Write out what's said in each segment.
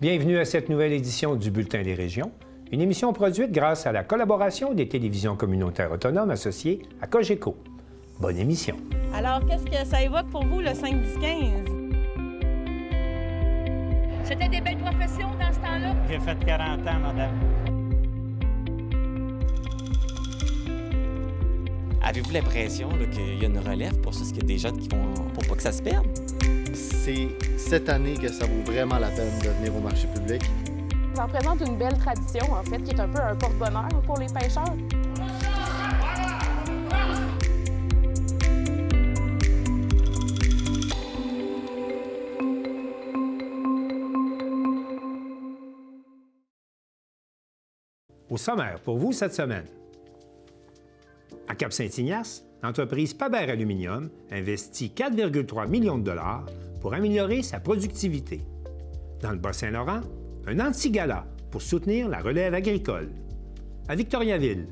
Bienvenue à cette nouvelle édition du Bulletin des régions, une émission produite grâce à la collaboration des télévisions communautaires autonomes associées à Cogeco. Bonne émission. Alors, qu'est-ce que ça évoque pour vous, le 5-10-15? C'était des belles professions dans ce temps-là? J'ai fait 40 ans, madame. Avez-vous l'impression qu'il y a une relève pour ça? Est-ce qu'il y a des jeunes qui vont pour pas que ça se perde? C'est cette année que ça vaut vraiment la peine de venir au marché public. Ça représente une belle tradition, en fait, qui est un peu un porte-bonheur pour les pêcheurs. Au sommaire pour vous cette semaine. À Cap-Saint-Ignace, l'entreprise Paber Aluminium investit 4,3 millions de dollars pour améliorer sa productivité. Dans le Bas-Saint-Laurent, un anti-gala pour soutenir la relève agricole. À Victoriaville,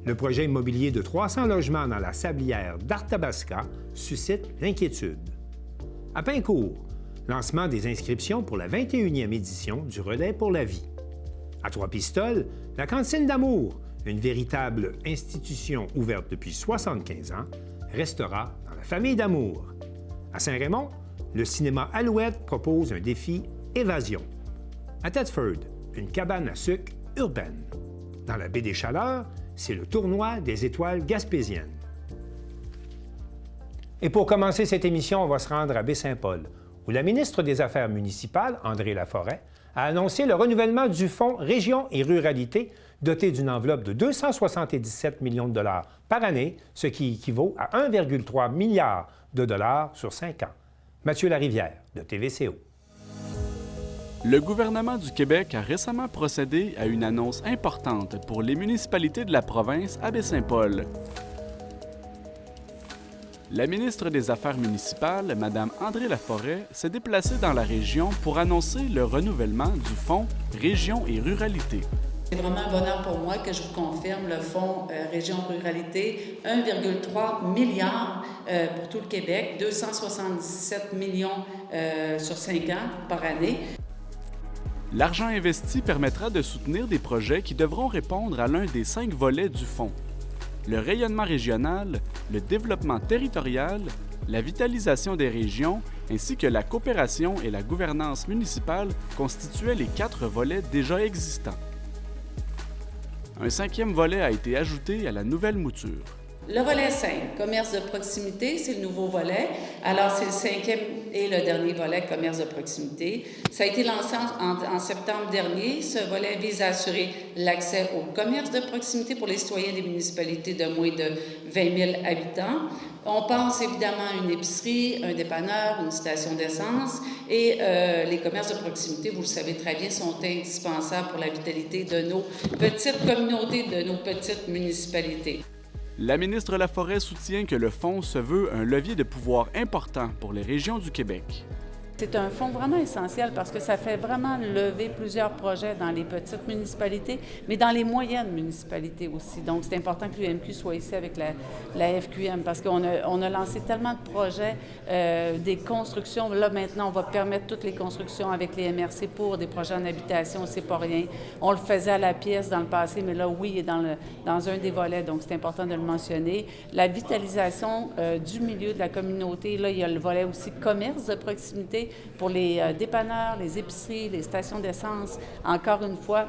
le projet immobilier de 300 logements dans la sablière d'Arthabasca suscite l'inquiétude. À Pincourt, lancement des inscriptions pour la 21e édition du Relais pour la vie. À Trois-Pistoles, la Cantine d'amour, une véritable institution ouverte depuis 75 ans, restera dans la famille d'amour. À Saint-Raymond, le cinéma Alouette propose un défi évasion. À Thetford, une cabane à sucre urbaine. Dans la baie des Chaleurs, c'est le tournoi des étoiles gaspésiennes. Et pour commencer cette émission, on va se rendre à Baie-Saint-Paul, où la ministre des Affaires municipales, André Laforêt, a annoncé le renouvellement du Fonds Région et Ruralité, doté d'une enveloppe de 277 millions de dollars par année, ce qui équivaut à 1,3 milliard de dollars sur 5 ans. Mathieu Larivière, de TVCO. Le gouvernement du Québec a récemment procédé à une annonce importante pour les municipalités de la province à Baie-Saint-Paul. La ministre des Affaires municipales, Mme André Laforêt, s'est déplacée dans la région pour annoncer le renouvellement du Fonds Région et Ruralité. C'est vraiment un bonheur pour moi que je vous confirme le Fonds Région Ruralité, 1,3 milliard pour tout le Québec, 277 millions sur 5 ans par année. L'argent investi permettra de soutenir des projets qui devront répondre à l'un des 5 volets du fonds. Le rayonnement régional, le développement territorial, la vitalisation des régions, ainsi que la coopération et la gouvernance municipale constituaient les 4 volets déjà existants. Un 5e volet a été ajouté à la nouvelle mouture. Le volet 5, commerce de proximité, c'est le nouveau volet. Alors, c'est le 5e et le dernier volet, commerce de proximité. Ça a été lancé en septembre dernier. Ce volet vise à assurer l'accès au commerce de proximité pour les citoyens des municipalités de moins de 20 000 habitants. On pense évidemment à une épicerie, un dépanneur, une station d'essence et les commerces de proximité, vous le savez très bien, sont indispensables pour la vitalité de nos petites communautés, de nos petites municipalités. La ministre Laforêt soutient que le fonds se veut un levier de pouvoir important pour les régions du Québec. C'est un fonds vraiment essentiel parce que ça fait vraiment lever plusieurs projets dans les petites municipalités, mais dans les moyennes municipalités aussi. Donc, c'est important que l'UMQ soit ici avec la FQM parce qu'on a lancé tellement de projets, des constructions. Là, maintenant, on va permettre toutes les constructions avec les MRC pour des projets en habitation, c'est pas rien. On le faisait à la pièce dans le passé, mais là, oui, il est dans un des volets, donc c'est important de le mentionner. La vitalisation du milieu de la communauté, là, il y a le volet aussi commerce de proximité pour les dépanneurs, les épiceries, les stations d'essence. Encore une fois,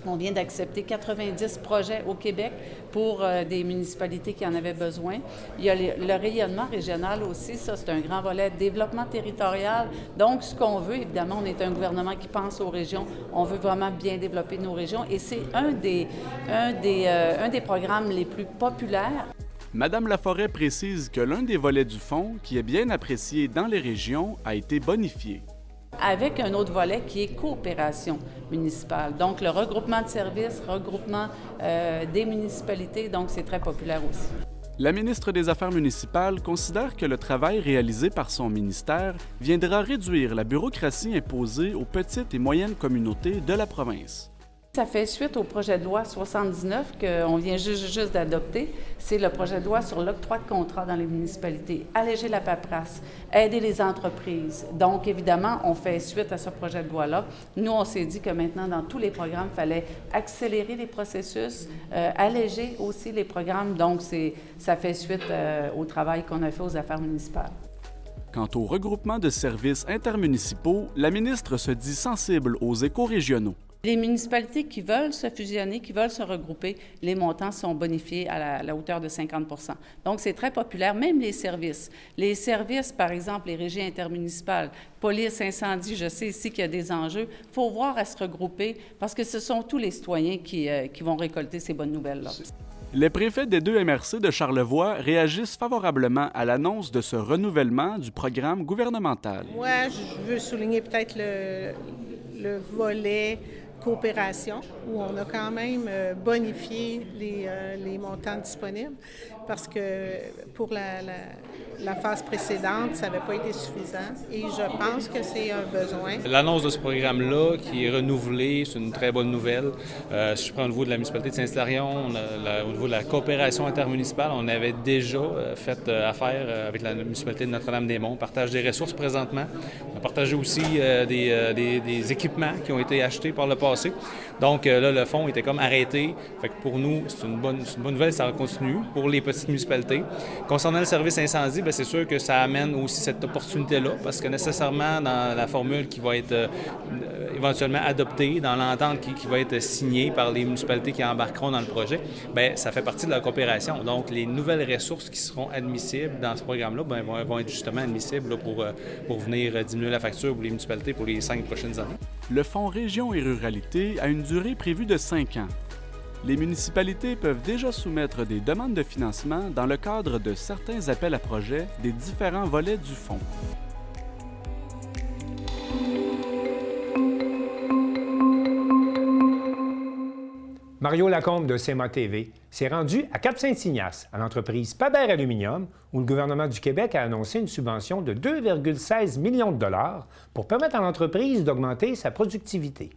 on vient d'accepter 90 projets au Québec pour des municipalités qui en avaient besoin. Il y a le rayonnement régional aussi, ça c'est un grand volet, développement territorial. Donc, ce qu'on veut, évidemment, on est un gouvernement qui pense aux régions, on veut vraiment bien développer nos régions et c'est un des programmes les plus populaires. Madame Laforêt précise que l'un des volets du fonds, qui est bien apprécié dans les régions, a été bonifié. Avec un autre volet qui est coopération municipale. Donc, le regroupement de services, regroupement des municipalités, donc c'est très populaire aussi. La ministre des Affaires municipales considère que le travail réalisé par son ministère viendra réduire la bureaucratie imposée aux petites et moyennes communautés de la province. Ça fait suite au projet de loi 79 qu'on vient juste d'adopter. C'est le projet de loi sur l'octroi de contrats dans les municipalités. Alléger la paperasse, aider les entreprises. Donc, évidemment, on fait suite à ce projet de loi-là. Nous, on s'est dit que maintenant, dans tous les programmes, il fallait accélérer les processus, alléger aussi les programmes. Donc, ça fait suite au travail qu'on a fait aux affaires municipales. Quant au regroupement de services intermunicipaux, la ministre se dit sensible aux écorégionaux. Les municipalités qui veulent se fusionner, qui veulent se regrouper, les montants sont bonifiés à la hauteur de 50 %. Donc, c'est très populaire, même les services. Les services, par exemple, les régies intermunicipales, police, incendie, je sais ici qu'il y a des enjeux. Il faut voir à se regrouper parce que ce sont tous les citoyens qui vont récolter ces bonnes nouvelles-là. Les préfets des 2 MRC de Charlevoix réagissent favorablement à l'annonce de ce renouvellement du programme gouvernemental. Moi, je veux souligner peut-être le volet coopération, où on a quand même bonifié les montants disponibles, parce que pour la phase précédente, ça n'avait pas été suffisant, et je pense que c'est un besoin. L'annonce de ce programme-là, qui est renouvelé, c'est une très bonne nouvelle. Si je prends au niveau de la municipalité de Saint-Hilarion, au niveau de la coopération intermunicipale, on avait déjà fait affaire avec la municipalité de Notre-Dame-des-Monts. On partage des ressources présentement. On a partagé aussi des équipements qui ont été achetés par le passé. Donc là, le fonds était comme arrêté. Fait que pour nous, c'est une bonne nouvelle, ça continue pour les petites municipalités. Concernant le service incendie, bien, c'est sûr que ça amène aussi cette opportunité-là, parce que nécessairement, dans la formule qui va être éventuellement adoptée, dans l'entente qui va être signée par les municipalités qui embarqueront dans le projet, bien, ça fait partie de la coopération. Donc, les nouvelles ressources qui seront admissibles dans ce programme-là bien, vont être justement admissibles là, pour venir diminuer la facture pour les municipalités pour les 5 prochaines années. Le Fonds Région et Ruralité a une durée prévue de 5 ans. Les municipalités peuvent déjà soumettre des demandes de financement dans le cadre de certains appels à projets des différents volets du fonds. Mario Lacombe de CMA TV s'est rendu à Cap-Saint-Ignace, à l'entreprise Paber Aluminium, où le gouvernement du Québec a annoncé une subvention de 2,16 millions de dollars pour permettre à l'entreprise d'augmenter sa productivité.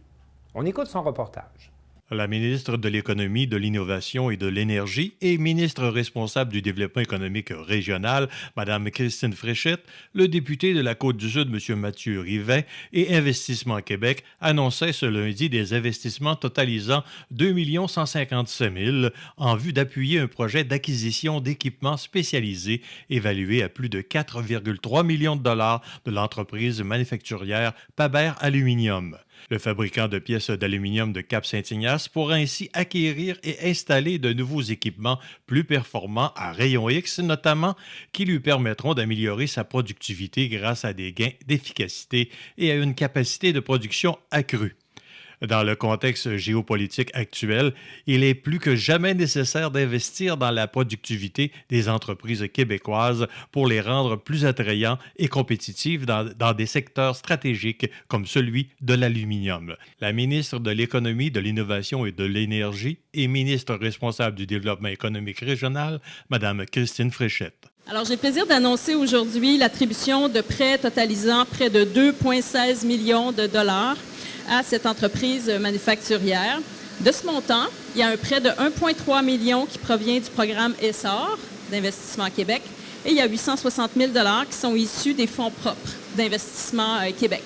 On écoute son reportage. La ministre de l'Économie, de l'Innovation et de l'Énergie et ministre responsable du développement économique régional, Mme Christine Fréchette, le député de la Côte-du-Sud, M. Mathieu Rivet, et Investissement Québec annonçaient ce lundi des investissements totalisant 2 155 000 en vue d'appuyer un projet d'acquisition d'équipements spécialisés évalué à plus de 4,3 millions de dollars de l'entreprise manufacturière Paber Aluminium. Le fabricant de pièces d'aluminium de Cap-Saint-Ignace pourra ainsi acquérir et installer de nouveaux équipements plus performants à rayon X, notamment, qui lui permettront d'améliorer sa productivité grâce à des gains d'efficacité et à une capacité de production accrue. Dans le contexte géopolitique actuel, il est plus que jamais nécessaire d'investir dans la productivité des entreprises québécoises pour les rendre plus attrayants et compétitives dans des secteurs stratégiques comme celui de l'aluminium. La ministre de l'Économie, de l'Innovation et de l'Énergie et ministre responsable du développement économique régional, Mme Christine Fréchette. Alors, j'ai le plaisir d'annoncer aujourd'hui l'attribution de prêts totalisant près de 2,16 millions de dollars à cette entreprise manufacturière. De ce montant, il y a un prêt de 1,3 million qui provient du programme ESSOR d'Investissement Québec et il y a 860 000 $ qui sont issus des fonds propres d'Investissement Québec.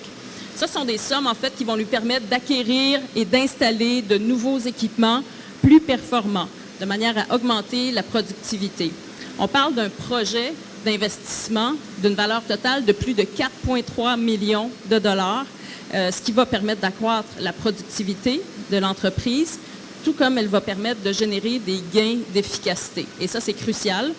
Ce sont des sommes, en fait, qui vont lui permettre d'acquérir et d'installer de nouveaux équipements plus performants, de manière à augmenter la productivité. On parle d'un projet d'investissement d'une valeur totale de plus de 4,3 millions de dollars, ce qui va permettre d'accroître la productivité de l'entreprise, tout comme elle va permettre de générer des gains d'efficacité. Et ça, c'est crucial.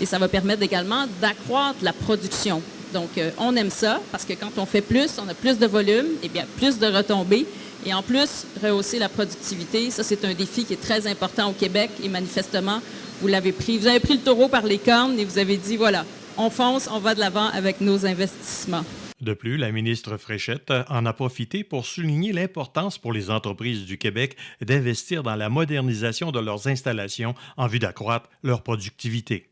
Et ça va permettre également d'accroître la production. Donc, on aime ça parce que quand on fait plus, on a plus de volume, et bien plus de retombées. Et en plus, rehausser la productivité, ça, c'est un défi qui est très important au Québec. Et manifestement, vous l'avez pris. Vous avez pris le taureau par les cornes et vous avez dit, voilà, on fonce, on va de l'avant avec nos investissements. De plus, la ministre Fréchette en a profité pour souligner l'importance pour les entreprises du Québec d'investir dans la modernisation de leurs installations en vue d'accroître leur productivité.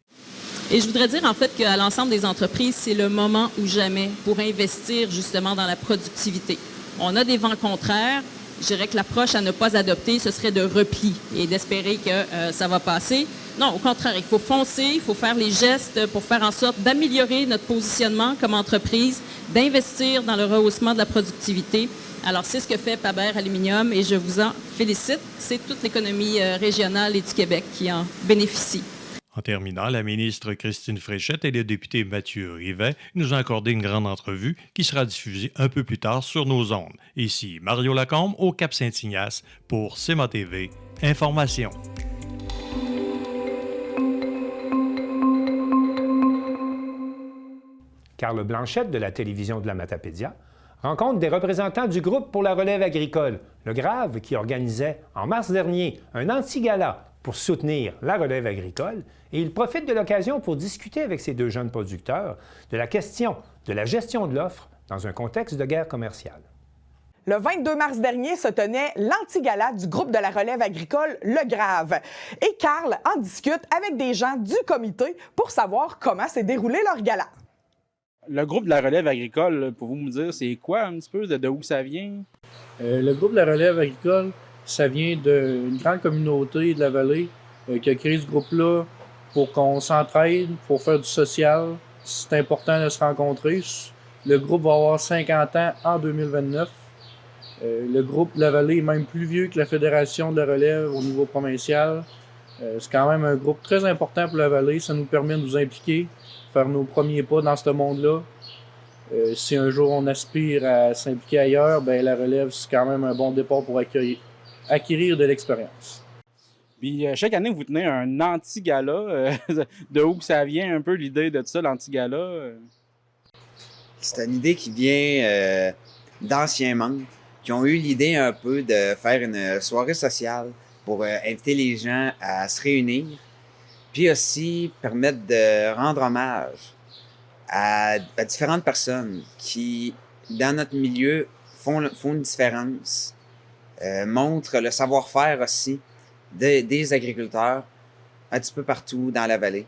Et je voudrais dire en fait qu'à l'ensemble des entreprises, c'est le moment ou jamais pour investir justement dans la productivité. On a des vents contraires. je dirais que l'approche à ne pas adopter, ce serait de repli et d'espérer que ça va passer. Non, au contraire, il faut foncer, il faut faire les gestes pour faire en sorte d'améliorer notre positionnement comme entreprise, d'investir dans le rehaussement de la productivité. Alors, c'est ce que fait Paber Aluminium et je vous en félicite. C'est toute l'économie régionale et du Québec qui en bénéficie. En terminant, la ministre Christine Fréchette et le député Mathieu Rivet nous ont accordé une grande entrevue qui sera diffusée un peu plus tard sur nos ondes. Ici Mario Lacombe au Cap-Saint-Ignace pour CMA TV Information. Carl Blanchette de la télévision de la Matapédia rencontre des représentants du groupe pour la relève agricole, le GRAV, qui organisait en mars dernier un anti-gala pour soutenir la relève agricole, et il profite de l'occasion pour discuter avec ces deux jeunes producteurs de la question de la gestion de l'offre dans un contexte de guerre commerciale. Le 22 mars dernier se tenait l'anti-gala du groupe de la relève agricole, le GRAV. Et Carl en discute avec des gens du comité pour savoir comment s'est déroulé leur gala. Le groupe de la relève agricole, pour vous me dire, c'est quoi un petit peu, de où ça vient? Le groupe de la relève agricole, ça vient d'une grande communauté de la vallée qui a créé ce groupe-là pour qu'on s'entraide, pour faire du social. C'est important de se rencontrer. Le groupe va avoir 50 ans en 2029. Le groupe de la vallée est même plus vieux que la Fédération de la relève au niveau provincial. C'est quand même un groupe très important pour la vallée. Ça nous permet de nous impliquer, faire nos premiers pas dans ce monde-là. Si un jour on aspire à s'impliquer ailleurs, ben la relève, c'est quand même un bon départ pour acquérir de l'expérience. Puis chaque année, vous tenez un anti-gala. De où ça vient un peu l'idée de ça, l'anti-gala? C'est une idée qui vient d'anciens membres qui ont eu l'idée un peu de faire une soirée sociale pour inviter les gens à se réunir, puis aussi permettre de rendre hommage à différentes personnes qui, dans notre milieu, font une différence, montrent le savoir-faire aussi des agriculteurs un petit peu partout dans la vallée.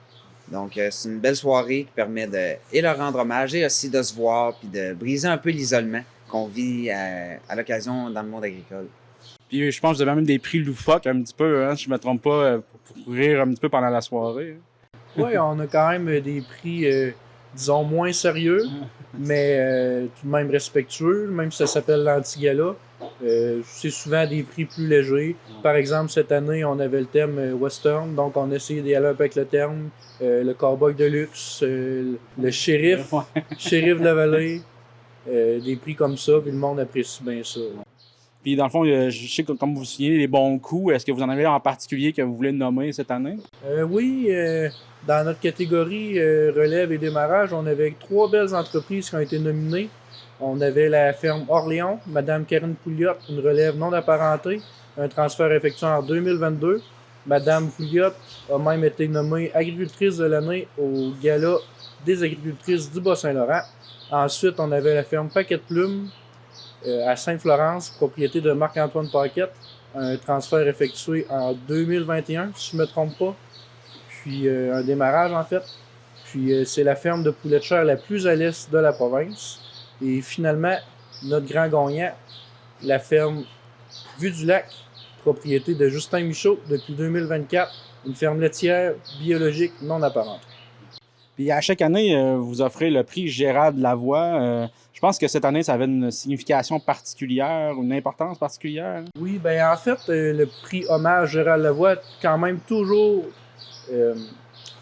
Donc, c'est une belle soirée qui permet de leur rendre hommage et aussi de se voir puis de briser un peu l'isolement qu'on vit à l'occasion dans le monde agricole. Puis je pense que vous avez même des prix loufoques un petit peu, hein, si je ne me trompe pas, pour rire un petit peu pendant la soirée. Oui, on a quand même des prix, disons, moins sérieux, mais tout de même respectueux, même si ça s'appelle l'anti-gala. C'est souvent des prix plus légers. Par exemple, cette année, on avait le thème western, donc on a essayé d'y aller un peu avec le terme. Le cowboy de luxe, le shérif, shérif de la vallée, des prix comme ça, puis le monde apprécie bien ça. Puis dans le fond, je sais que comme vous signez les bons coups, est-ce que vous en avez en particulier que vous voulez nommer cette année? Oui, dans notre catégorie relève et démarrage, on avait 3 belles entreprises qui ont été nominées. On avait la ferme Orléans, Mme Karine Pouliot, une relève non apparentée, un transfert effectué en 2022. Mme Pouliot a même été nommée agricultrice de l'année au gala des agricultrices du Bas-Saint-Laurent. Ensuite, on avait la ferme Paquet de Plumes à Sainte-Florence, propriété de Marc-Antoine Paquette, un transfert effectué en 2021, si je ne me trompe pas. Puis un démarrage en fait. Puis c'est la ferme de poulet de chair la plus à l'est de la province. Et finalement, notre grand gagnant, la ferme Vue du Lac, propriété de Justin Michaud depuis 2024, une ferme laitière biologique non apparente. Puis à chaque année, vous offrez le prix Gérald Lavoie. Je pense que cette année, ça avait une signification particulière, une importance particulière. Oui, bien en fait, le prix hommage Gérald Lavoie, quand même toujours,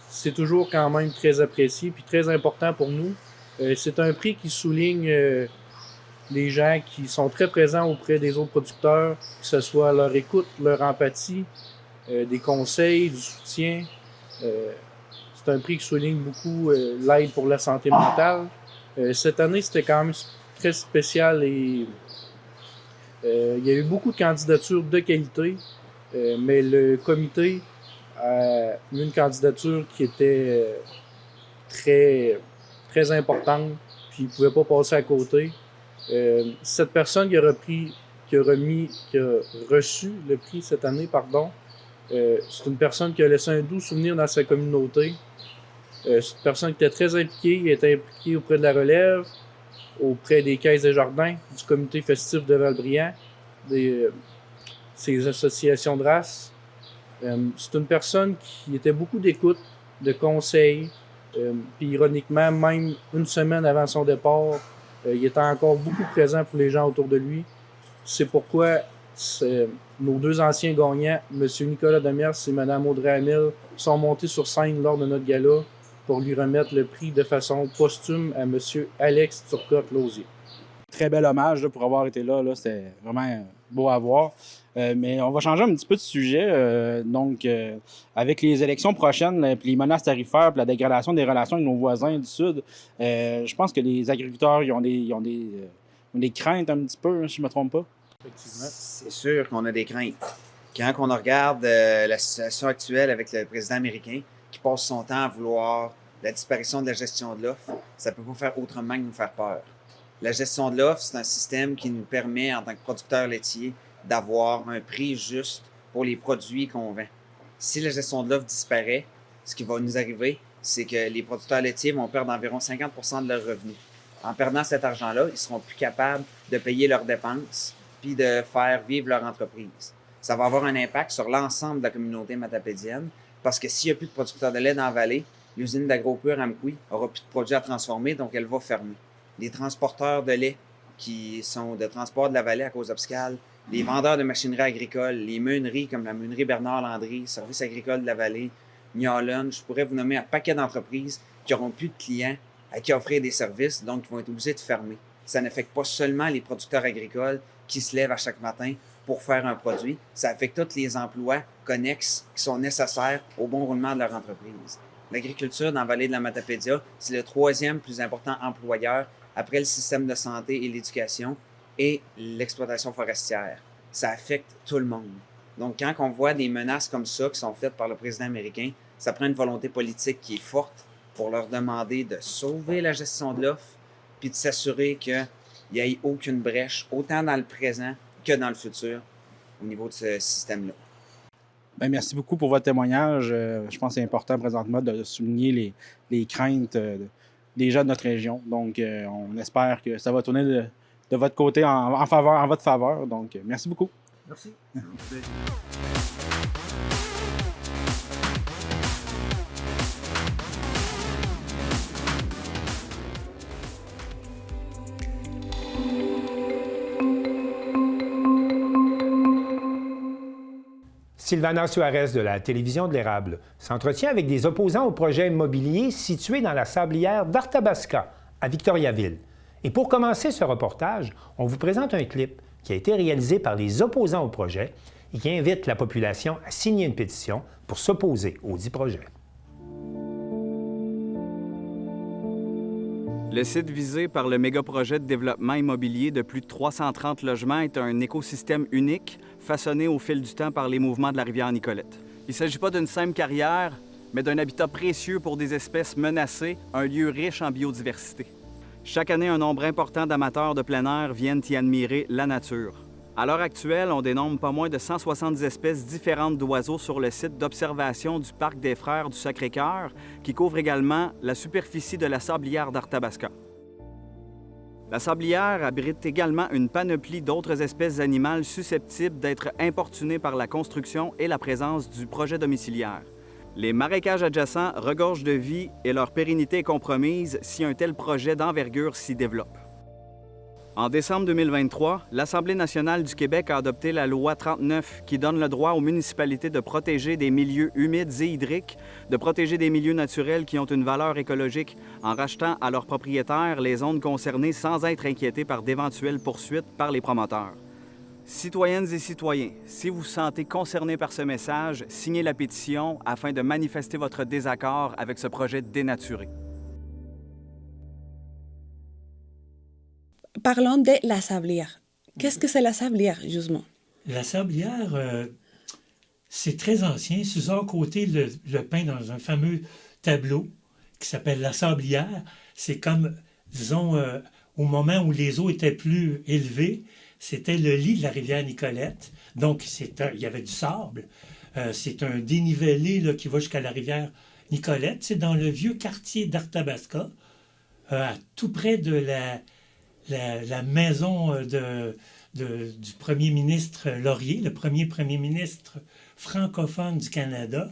c'est toujours quand même très apprécié puis très important pour nous. C'est un prix qui souligne les gens qui sont très présents auprès des autres producteurs, que ce soit leur écoute, leur empathie, des conseils, du soutien. C'est un prix qui souligne beaucoup l'aide pour la santé mentale. Cette année, c'était quand même très spécial et il y a eu beaucoup de candidatures de qualité, mais le comité a eu une candidature qui était très importante, puis il ne pouvait pas passer à côté. Cette personne qui a reçu le prix cette année, c'est une personne qui a laissé un doux souvenir dans sa communauté. C'est une personne qui était très impliquée, il était impliqué auprès de la relève, auprès des caisses des jardins, du comité festif de Val-Briand. ces associations de race. C'est une personne qui était beaucoup d'écoute, de conseils, puis ironiquement, même une semaine avant son départ, il était encore beaucoup présent pour les gens autour de lui. C'est pourquoi nos deux anciens gagnants, M. Nicolas Demers et Mme Audrey Hamel, sont montés sur scène lors de notre gala pour lui remettre le prix de façon posthume à M. Alex Turcotte-Lausier. Très bel hommage là, pour avoir été là. C'était vraiment beau à voir. Mais on va changer un petit peu de sujet. Avec les élections prochaines, puis les menaces tarifaires, puis la dégradation des relations avec nos voisins du Sud, je pense que les agriculteurs ils ont des craintes un petit peu, si je ne me trompe pas. C'est sûr qu'on a des craintes. Quand on regarde la situation actuelle avec le président américain qui passe son temps à vouloir la disparition de la gestion de l'offre, ça ne peut pas faire autrement que nous faire peur. La gestion de l'offre, c'est un système qui nous permet, en tant que producteur laitier, d'avoir un prix juste pour les produits qu'on vend. Si la gestion de l'offre disparaît, ce qui va nous arriver, c'est que les producteurs laitiers vont perdre environ 50% de leurs revenus. En perdant cet argent-là, ils seront plus capables de payer leurs dépenses puis de faire vivre leur entreprise. Ça va avoir un impact sur l'ensemble de la communauté matapédienne parce que s'il n'y a plus de producteurs de lait dans la vallée, l'usine d'AgroPure à Amqui n'aura plus de produits à transformer, donc elle va fermer. Les transporteurs de lait qui sont de transport de la vallée à Cause-Obscale, les vendeurs de machinerie agricole, les meuneries comme la meunerie Bernard Landry, Service agricole de la vallée, Niolon, je pourrais vous nommer un paquet d'entreprises qui n'auront plus de clients à qui offrir des services, donc qui vont être obligés de fermer. Ça n'affecte pas seulement les producteurs agricoles qui se lèvent à chaque matin pour faire un produit, ça affecte tous les emplois connexes qui sont nécessaires au bon roulement de leur entreprise. L'agriculture dans la vallée de la Matapédia, c'est le 3e plus important employeur après le système de santé et l'éducation et l'exploitation forestière. Ça affecte tout le monde. Donc, quand on voit des menaces comme ça qui sont faites par le président américain, ça prend une volonté politique qui est forte pour leur demander de sauver la gestion de l'offre puis de s'assurer qu'il n'y ait aucune brèche, autant dans le présent que dans le futur, au niveau de ce système-là. Bien, merci beaucoup pour votre témoignage. Je pense que c'est important présentement de souligner les craintes des gens de notre région. Donc, on espère que ça va tourner de votre côté en votre faveur. Donc, merci beaucoup. Merci. Sylvana Suarez de la télévision de l'Érable s'entretient avec des opposants au projet immobilier situé dans la sablière d'Arthabasca, à Victoriaville. Et pour commencer ce reportage, on vous présente un clip qui a été réalisé par les opposants au projet et qui invite la population à signer une pétition pour s'opposer au dit projet. Le site visé par le méga-projet de développement immobilier de plus de 330 logements est un écosystème unique, façonné au fil du temps par les mouvements de la rivière Nicolette. Il ne s'agit pas d'une simple carrière, mais d'un habitat précieux pour des espèces menacées, un lieu riche en biodiversité. Chaque année, un nombre important d'amateurs de plein air viennent y admirer la nature. À l'heure actuelle, on dénombre pas moins de 170 espèces différentes d'oiseaux sur le site d'observation du Parc des Frères du Sacré-Cœur, qui couvre également la superficie de la sablière d'Arthabasca. La sablière abrite également une panoplie d'autres espèces animales susceptibles d'être importunées par la construction et la présence du projet domiciliaire. Les marécages adjacents regorgent de vie et leur pérennité est compromise si un tel projet d'envergure s'y développe. En décembre 2023, l'Assemblée nationale du Québec a adopté la loi 39 qui donne le droit aux municipalités de protéger des milieux humides et hydriques, de protéger des milieux naturels qui ont une valeur écologique en rachetant à leurs propriétaires les zones concernées sans être inquiétés par d'éventuelles poursuites par les promoteurs. Citoyennes et citoyens, si vous vous sentez concernés par ce message, signez la pétition afin de manifester votre désaccord avec ce projet dénaturé. Parlons de la sablière. Qu'est-ce que c'est la sablière, justement? La sablière, c'est très ancien. Suzanne Côté le peint dans un fameux tableau qui s'appelle La sablière. C'est comme, disons, au moment où les eaux étaient plus élevées, c'était le lit de la rivière Nicolette. Donc, il y avait du sable. C'est un dénivelé là, qui va jusqu'à la rivière Nicolette. C'est dans le vieux quartier d'Arthabasca, tout près de la maison du premier ministre Laurier, le premier premier ministre francophone du Canada,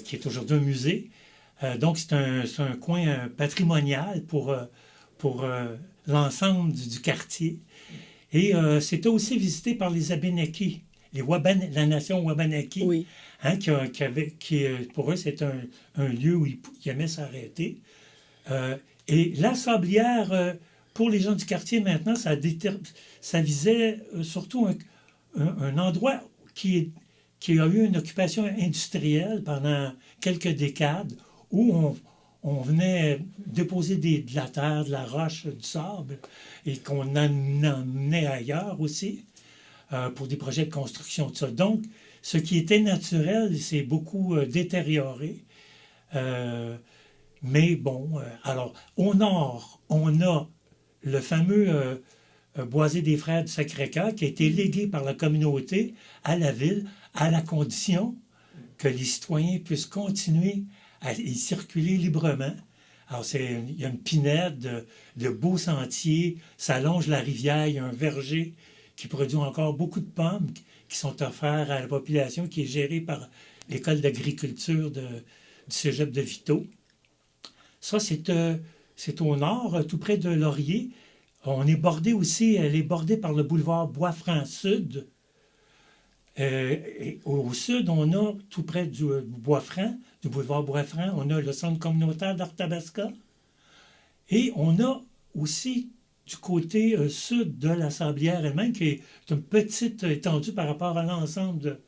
qui est aujourd'hui un musée. Donc, c'est un coin patrimonial pour l'ensemble du quartier. Et c'était aussi visité par les Abénakis, la nation Wabanaki, Oui. hein, qui, pour eux, c'est un lieu où ils aimaient s'arrêter. Et la sablière, pour les gens du quartier maintenant, ça visait surtout un endroit qui a eu une occupation industrielle pendant quelques décades, où on venait déposer de la terre, de la roche, du sable, et qu'on emmenait ailleurs aussi pour des projets de construction, tout ça. Donc, ce qui était naturel s'est beaucoup détérioré. Mais bon, alors, au nord, on a le fameux boisé des Frères du Sacré-Cœur qui a été légué par la communauté à la ville, à la condition que les citoyens puissent continuer à y circuler librement. Alors, il y a une pinède de beaux sentiers, ça longe la rivière, il y a un verger qui produit encore beaucoup de pommes qui sont offerts à la population, qui est gérée par l'école d'agriculture du cégep de Vito. Ça, c'est au nord, tout près de Laurier. On est bordé aussi, elle est bordée par le boulevard Bois-Franc-Sud. Et au sud, on a, tout près du boulevard Bois-Franc, on a le centre communautaire d'Arthabasca. Et on a aussi, du côté sud de la Sablière elle-même, qui est une petite étendue par rapport à l'ensemble de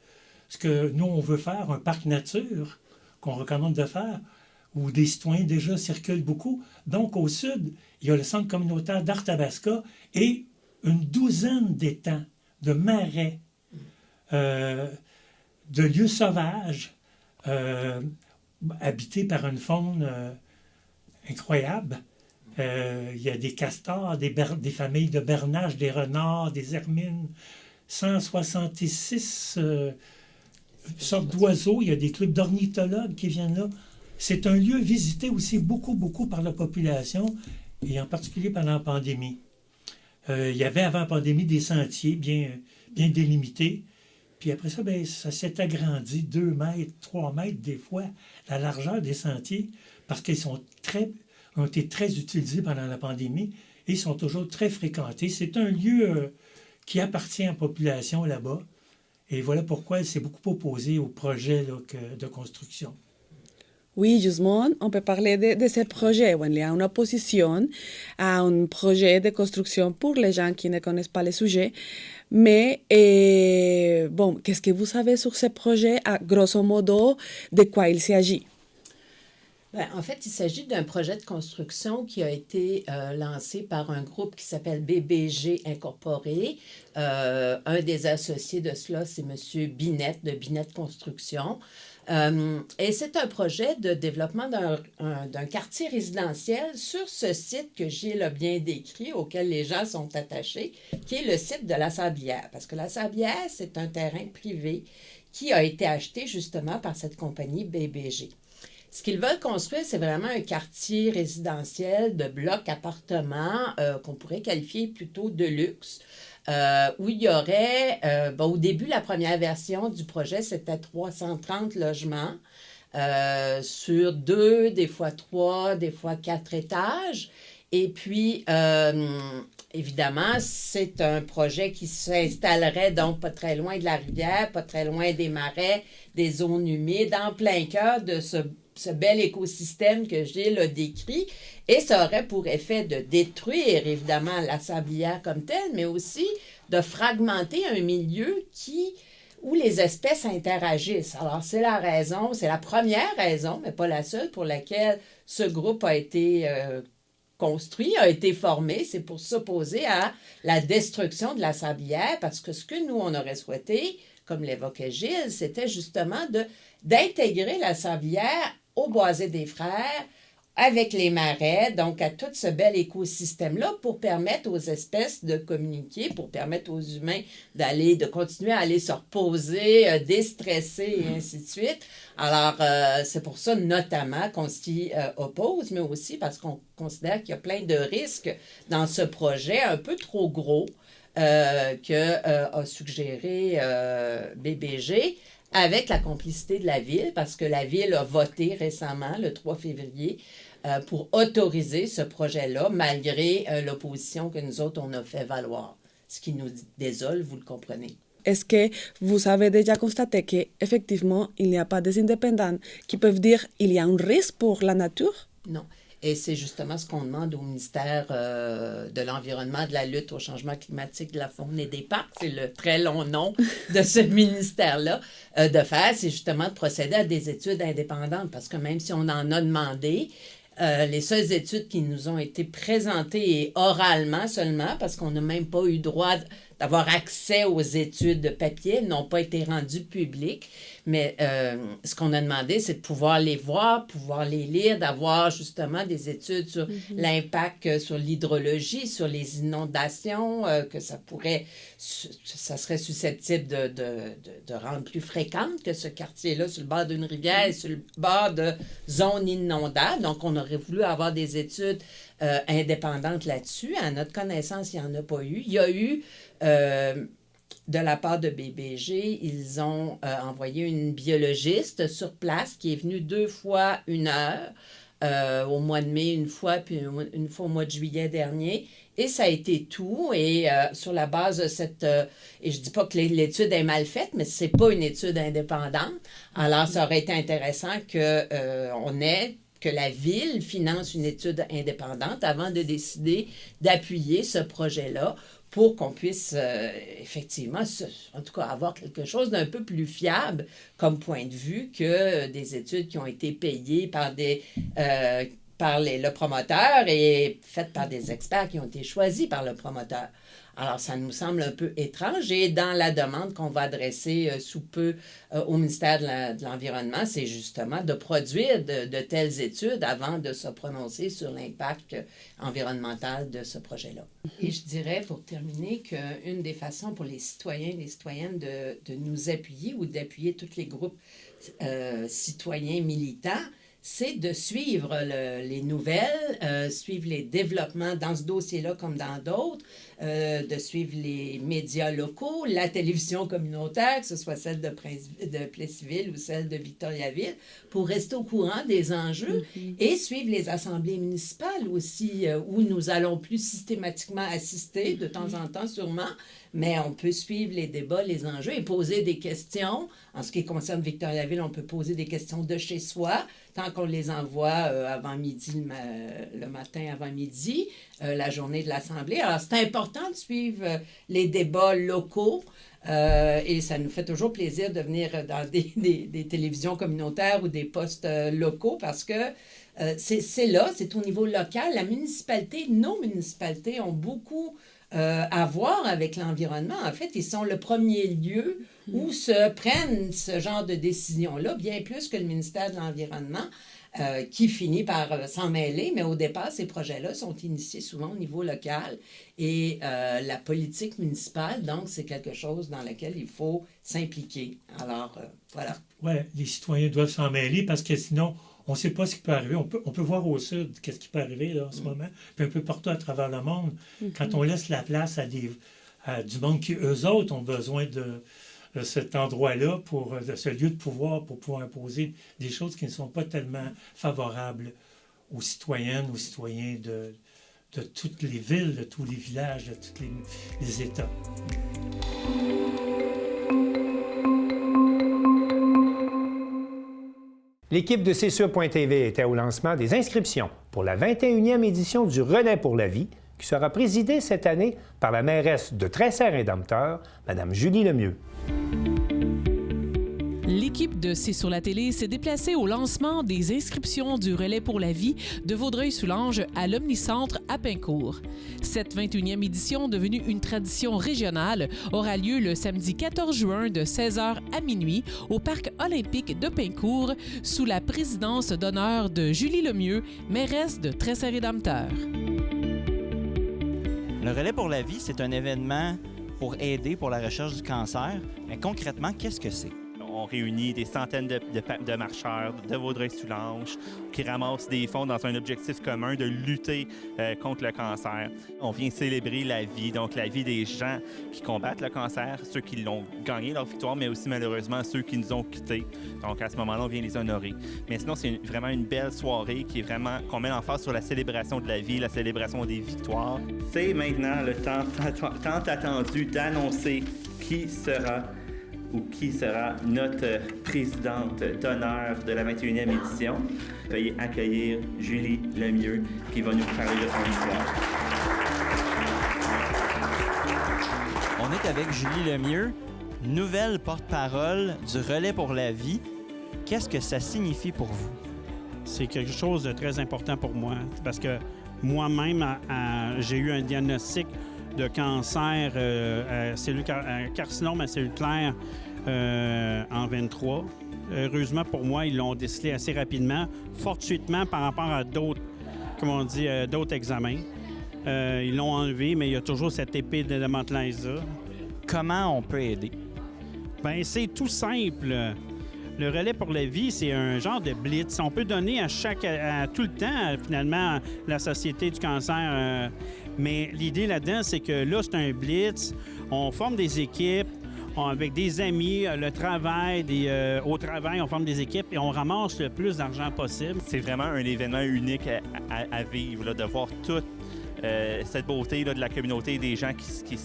ce que nous, on veut faire, un parc nature qu'on recommande de faire, où des citoyens déjà circulent beaucoup. Donc, au sud, il y a le centre communautaire d'Arthabasca et une douzaine d'étangs, de marais, de lieux sauvages, habités par une faune incroyable. Il y a des castors, des familles de bernaches, des renards, des hermines, 166 sortes d'oiseaux. Il y a des clubs d'ornithologues qui viennent là. C'est un lieu visité aussi beaucoup, beaucoup par la population, et en particulier pendant la pandémie. Il y avait avant la pandémie des sentiers bien délimités. Puis après ça, ça s'est agrandi 2 mètres, 3 mètres des fois, la largeur des sentiers, parce qu'ils ont été très utilisés pendant la pandémie et ils sont toujours très fréquentés. C'est un lieu qui appartient à la population là-bas. Et voilà pourquoi elle s'est beaucoup opposée au projet de construction. Oui, justement, on peut parler de ce projet. Il y a une opposition à un projet de construction pour les gens qui ne connaissent pas le sujet. Mais, bon, qu'est-ce que vous savez sur ce projet? Grosso modo, de quoi il s'agit? En fait, il s'agit d'un projet de construction qui a été lancé par un groupe qui s'appelle BBG Incorporé. Un des associés de cela, c'est M. Binet, de Binet Construction. Et c'est un projet de développement d'un quartier résidentiel sur ce site que Gilles a bien décrit, auquel les gens sont attachés, qui est le site de la Sablière. Parce que la Sablière, c'est un terrain privé qui a été acheté justement par cette compagnie BBG. Ce qu'ils veulent construire, c'est vraiment un quartier résidentiel de blocs appartements qu'on pourrait qualifier plutôt de luxe. Où il y aurait, au début, la première version du projet, c'était 330 logements sur 2, des fois 3, des fois 4 étages. Et puis, évidemment, c'est un projet qui s'installerait donc pas très loin de la rivière, pas très loin des marais, des zones humides, en plein cœur de ce bel écosystème que Gilles a décrit, et ça aurait pour effet de détruire, évidemment, la sablière comme telle, mais aussi de fragmenter un milieu où les espèces interagissent. Alors, c'est la première raison, mais pas la seule, pour laquelle ce groupe a été construit, a été formé. C'est pour s'opposer à la destruction de la sablière, parce que ce que nous, on aurait souhaité, comme l'évoquait Gilles, c'était justement d'intégrer la sablière au boisé des Frères, avec les marais, donc à tout ce bel écosystème-là, pour permettre aux espèces de communiquer, pour permettre aux humains de continuer à aller se reposer, déstresser et ainsi de suite. Alors, c'est pour ça notamment qu'on s'y oppose, mais aussi parce qu'on considère qu'il y a plein de risques dans ce projet un peu trop gros, a suggéré BBG, avec la complicité de la Ville, parce que la Ville a voté récemment, le 3 février, pour autoriser ce projet-là, malgré l'opposition que nous autres, on a fait valoir. Ce qui nous désole, vous le comprenez. Est-ce que vous avez déjà constaté qu'effectivement, il n'y a pas des indépendants qui peuvent dire qu'il y a un risque pour la nature? Non. Et c'est justement ce qu'on demande au ministère de l'Environnement, de la lutte au changement climatique, de la faune et des parcs, c'est le très long nom de ce ministère-là, de faire, c'est justement de procéder à des études indépendantes, parce que même si on en a demandé, les seules études qui nous ont été présentées et oralement seulement, parce qu'on n'a même pas eu droit d'avoir accès aux études de papier, n'ont pas été rendues publiques. Mais ce qu'on a demandé, c'est de pouvoir les voir, pouvoir les lire, d'avoir justement des études sur l'impact sur l'hydrologie, sur les inondations, que ça serait susceptible de rendre plus fréquente que ce quartier-là, sur le bord d'une rivière, sur le bord de zones inondables. Donc, on aurait voulu avoir des études indépendantes là-dessus. À notre connaissance, il n'y en a pas eu. Il y a eu... de la part de BBG, ils ont envoyé une biologiste sur place qui est venue 2 fois 1 heure, au mois de mai une fois, puis une fois au mois de juillet dernier. Et ça a été tout. Et sur la base de cette... et je ne dis pas que l'étude est mal faite, mais ce n'est pas une étude indépendante. Alors, ça aurait été intéressant que la Ville finance une étude indépendante avant de décider d'appuyer ce projet-là, pour qu'on puisse effectivement, en tout cas, avoir quelque chose d'un peu plus fiable comme point de vue que des études qui ont été payées par le promoteur et faites par des experts qui ont été choisis par le promoteur. Alors, ça nous semble un peu étrange. Et dans la demande qu'on va adresser sous peu au ministère de l'Environnement, c'est justement de produire de telles études avant de se prononcer sur l'impact environnemental de ce projet-là. Et je dirais, pour terminer, qu'une des façons pour les citoyens et les citoyennes de nous appuyer ou d'appuyer tous les groupes citoyens militants, c'est de suivre les nouvelles, suivre les développements dans ce dossier-là comme dans d'autres, de suivre les médias locaux, la télévision communautaire, que ce soit celle de Plessisville ou celle de Victoriaville, pour rester au courant des enjeux et suivre les assemblées municipales aussi, où nous allons plus systématiquement assister, de temps en temps sûrement, mais on peut suivre les débats, les enjeux et poser des questions. En ce qui concerne Victoriaville, on peut poser des questions de chez soi, tant qu'on les envoie avant midi, le matin avant midi, la journée de l'Assemblée. Alors, c'est important de suivre les débats locaux et ça nous fait toujours plaisir de venir dans des télévisions communautaires ou des postes locaux parce que c'est au niveau local. La municipalité, nos municipalités ont beaucoup à voir avec l'environnement. En fait, ils sont le premier lieu où se prennent ce genre de décisions-là, bien plus que le ministère de l'Environnement, qui finit par s'en mêler, mais au départ, ces projets-là sont initiés souvent au niveau local et la politique municipale, donc, c'est quelque chose dans lequel il faut s'impliquer. Alors, voilà. Oui, les citoyens doivent s'en mêler parce que sinon, on ne sait pas ce qui peut arriver. On peut voir au sud qu'est-ce qui peut arriver là, en ce moment, puis un peu partout à travers le monde. Quand on laisse la place à du monde qui, eux autres, ont besoin de cet endroit-là, de ce lieu de pouvoir, pour pouvoir imposer des choses qui ne sont pas tellement favorables aux citoyennes, aux citoyens de toutes les villes, de tous les villages, de tous les États. L'équipe de CSUR.TV était au lancement des inscriptions pour la 21e édition du Relais pour la vie, qui sera présidée cette année par la mairesse de Tressert-Indompteur, Mme Julie Lemieux. L'équipe de C'est sur la télé s'est déplacée au lancement des inscriptions du Relais pour la vie de Vaudreuil-Soulanges à l'Omnicentre à Pincourt. Cette 21e édition, devenue une tradition régionale, aura lieu le samedi 14 juin de 16h à minuit au Parc olympique de Pincourt sous la présidence d'honneur de Julie Lemieux, mairesse de Tressert-Indompteur. Le Relais pour la vie, c'est un événement pour aider pour la recherche du cancer. Mais concrètement, qu'est-ce que c'est? On réunit des centaines de marcheurs de Vaudreuil-Soulanges qui ramassent des fonds dans un objectif commun de lutter contre le cancer. On vient célébrer la vie, donc la vie des gens qui combattent le cancer, ceux qui l'ont gagné leur victoire, mais aussi malheureusement ceux qui nous ont quittés. Donc à ce moment-là, on vient les honorer. Mais sinon, c'est vraiment une belle soirée qu'on met l'emphase sur la célébration de la vie, la célébration des victoires. C'est maintenant le temps attendu d'annoncer qui sera notre présidente d'honneur de la 21e édition. Veuillez accueillir Julie Lemieux qui va nous parler de son histoire. On est avec Julie Lemieux, nouvelle porte-parole du Relais pour la vie. Qu'est-ce que ça signifie pour vous? C'est quelque chose de très important pour moi parce que moi-même, j'ai eu un diagnostic de cancer, carcinome à cellules claires en 23. Heureusement pour moi, ils l'ont décelé assez rapidement, fortuitement par rapport à d'autres examens. Ils l'ont enlevé, mais il y a toujours cette épée de Damoclès-là. Comment on peut aider? Bien, c'est tout simple. Le Relais pour la vie, c'est un genre de blitz. On peut donner à tout le temps, finalement, la Société du cancer. Mais l'idée là-dedans, c'est que là, c'est un blitz. On forme des équipes avec des amis, au travail, on forme des équipes et on ramasse le plus d'argent possible. C'est vraiment un événement unique à vivre, là, de voir toute cette beauté là, de la communauté, des gens qui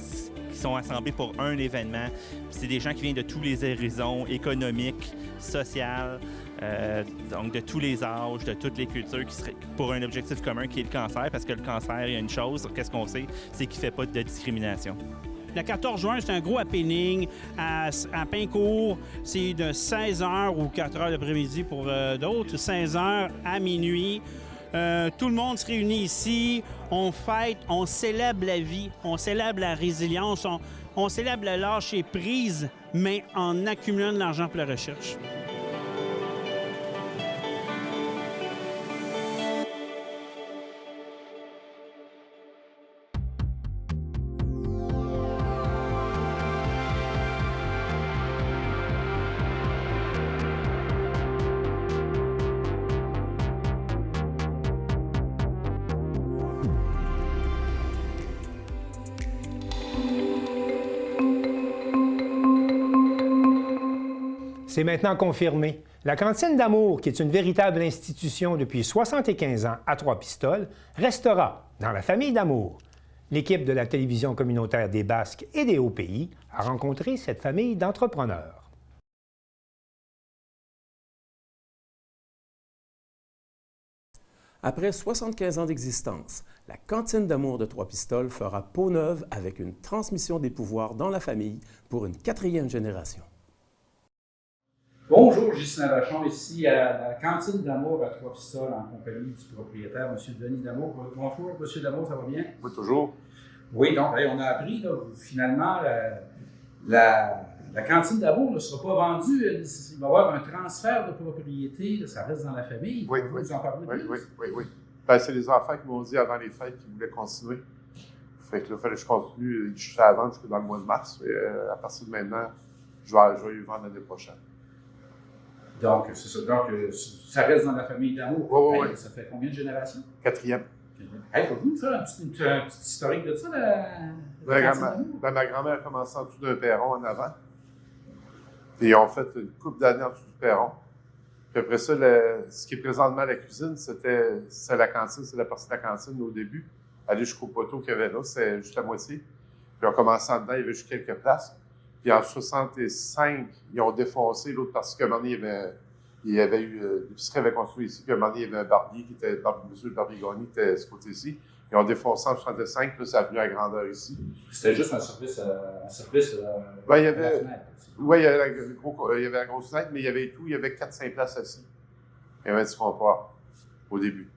sont assemblés pour un événement. C'est des gens qui viennent de tous les horizons économiques, sociaux, donc de tous les âges, de toutes les cultures, qui seraient pour un objectif commun qui est le cancer, parce que le cancer, il y a une chose, qu'est-ce qu'on sait, c'est qu'il ne fait pas de discrimination. Le 14 juin, c'est un gros happening à Pincourt. C'est de 16h ou 4h l'après-midi pour d'autres, 16h à minuit. Tout le monde se réunit ici, on fête, on célèbre la vie, on célèbre la résilience, on célèbre le lâcher prise, mais en accumulant de l'argent pour la recherche. C'est maintenant confirmé. La Cantine d'Amour, qui est une véritable institution depuis 75 ans à Trois-Pistoles, restera dans la famille d'Amour. L'équipe de la télévision communautaire des Basques et des Hauts-Pays a rencontré cette famille d'entrepreneurs. Après 75 ans d'existence, la Cantine d'Amour de Trois-Pistoles fera peau neuve avec une transmission des pouvoirs dans la famille pour une 4e génération. Bonjour, Ghislain Vachon, ici à la Cantine d'Amour à Trois-Pistoles en compagnie du propriétaire, M. Denis Damour. Bonjour, M. Damour, ça va bien? Oui, toujours. Oui, donc on a appris, là, finalement, la Cantine d'Amour ne sera pas vendue. Il va y avoir un transfert de propriété, là, ça reste dans la famille. Oui, vous en parler plus? Oui. Ben, c'est les enfants qui m'ont dit avant les fêtes qu'ils voulaient continuer. Fait que là, il fallait que je continue jusqu'à avant, jusqu'à dans le mois de mars. Et, à partir de maintenant, je vais y vendre l'année prochaine. Donc, c'est ça. Donc, ça reste dans la famille d'Amour. Oui. Ça fait combien de générations? 4e. Pouvez-vous nous faire un petit historique de ça, ma grand-mère a commencé en dessous d'un perron en avant. Puis ils ont fait une couple d'années en dessous du perron. Puis après ça, ce qui est présentement la cuisine, c'était la cantine, c'est la partie de la cantine au début. Aller jusqu'au poteau qu'il y avait là, c'est juste la moitié. Puis en commençant dedans, il y avait juste quelques places. Puis en 65, ils ont défoncé l'autre parce qu'à un moment donné, il y avait eu l'épicerie avait construit ici, puis à un moment donné, il y avait un barbier qui était, M. Barbier-Gagné qui était de ce côté-ci. Ils ont défoncé en 65, puis là, ça a pris la grandeur ici. C'était juste un service il y avait, oui, il y avait la grosse fenêtre, mais il y avait tout, il y avait 4-5 places assis. Il y avait du comptoir au début.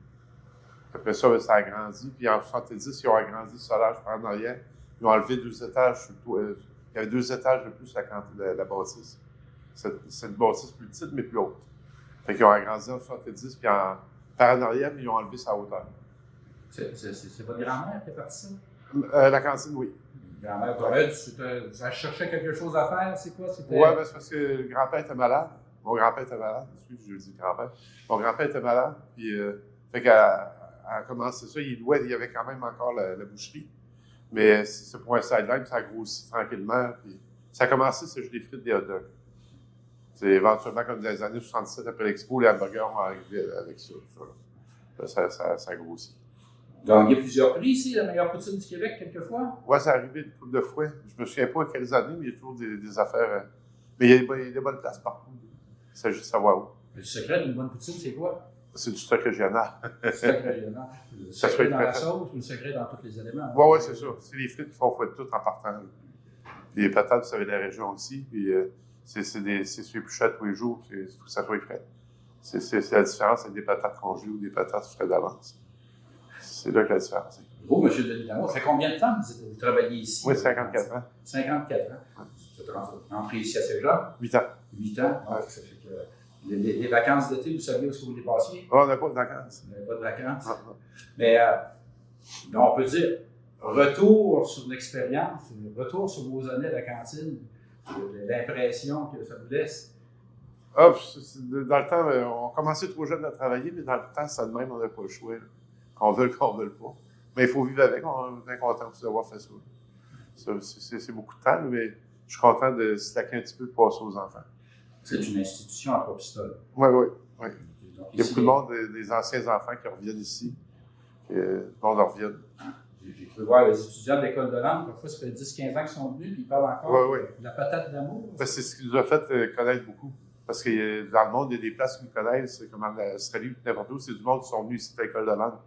Après ça, ça a grandi, puis en 70, ils ont agrandi le solage par en arrière. Ils ont enlevé 2 étages sur le toit. Il y avait 2 étages de plus la bâtisse. C'est une bâtisse plus petite, mais plus haute. Fait qu'ils ont agrandi en 70, puis par en arrière, ils ont enlevé sa hauteur. C'est votre grand-mère qui est partie ça? La cantine, oui. Grand-mère Dorel, tu cherchais quelque chose à faire, c'est quoi? Oui, ben, c'est parce que le grand-père était malade. Mon grand-père était malade. Je dis grand-père. Mon grand-père était malade. Puis, fait qu'elle a commencé ça. Il y avait quand même encore la boucherie. Mais c'est pour un sideline, ça a grossi tranquillement. Puis, ça a commencé, c'est juste des frites, des hot dogs. C'est éventuellement comme dans les années 67, après l'Expo, les hamburgers ont arrivé avec ça. Ça a grossi. Gagné plusieurs prix ici, la meilleure poutine du Québec, quelquefois? Oui, ça arrivé une couple de fois. Je me souviens pas à quelles années, mais il y a toujours des affaires. Mais il y a des bonnes places partout. Il s'agit de savoir où. Le secret d'une bonne poutine, c'est quoi? C'est du stock régional. Du stock régional. Le secret dans la sauce ou le secret dans tous les éléments? Oui, c'est ça. C'est les frites qui font fouetter tout en partant. Puis les patates, vous savez, de la région aussi. Puis c'est sur les bûchettes tous les jours. Il faut que ça soit frais. C'est la différence avec des patates congelées ou des patates frais d'avance. C'est là que la différence est. Vous, M. Denis Lamour, ça fait combien de temps que vous travaillez ici? Oui, 54 ans. 54 ans. Vous êtes rentré ici à Saint-Jean? 8 ans. 8 ans? Ouais. Ça fait que les vacances d'été, vous saviez où est-ce que vous les passiez? Oh, on n'a pas de vacances. On n'avait pas de vacances. Mais on peut dire, retour sur l'expérience, retour sur vos années à la cantine, l'impression que ça vous laisse. Ah, dans le temps, on commençait trop jeune à travailler, mais dans le temps, ça de même, on n'a pas le choix. Là. Qu'on veuille, qu'on ne veuille pas. Mais il faut vivre avec, on est bien content aussi d'avoir fait ça. C'est beaucoup de temps, mais je suis content de slacker un petit peu de passer aux enfants. C'est une institution à Trois-Pistoles. Oui. Il y a beaucoup de monde, des anciens enfants qui reviennent ici. Le monde revient. J'ai cru voir les étudiants de l'école de langue, parfois ça fait 10-15 ans qu'ils sont venus, puis ils parlent encore de la patate d'amour. Ben, c'est ce qui nous a fait connaître beaucoup. Parce que dans le monde, il y a des places qui nous connaissent, comme en Australie ou n'importe où, c'est du monde qui sont venus ici à l'école de langue.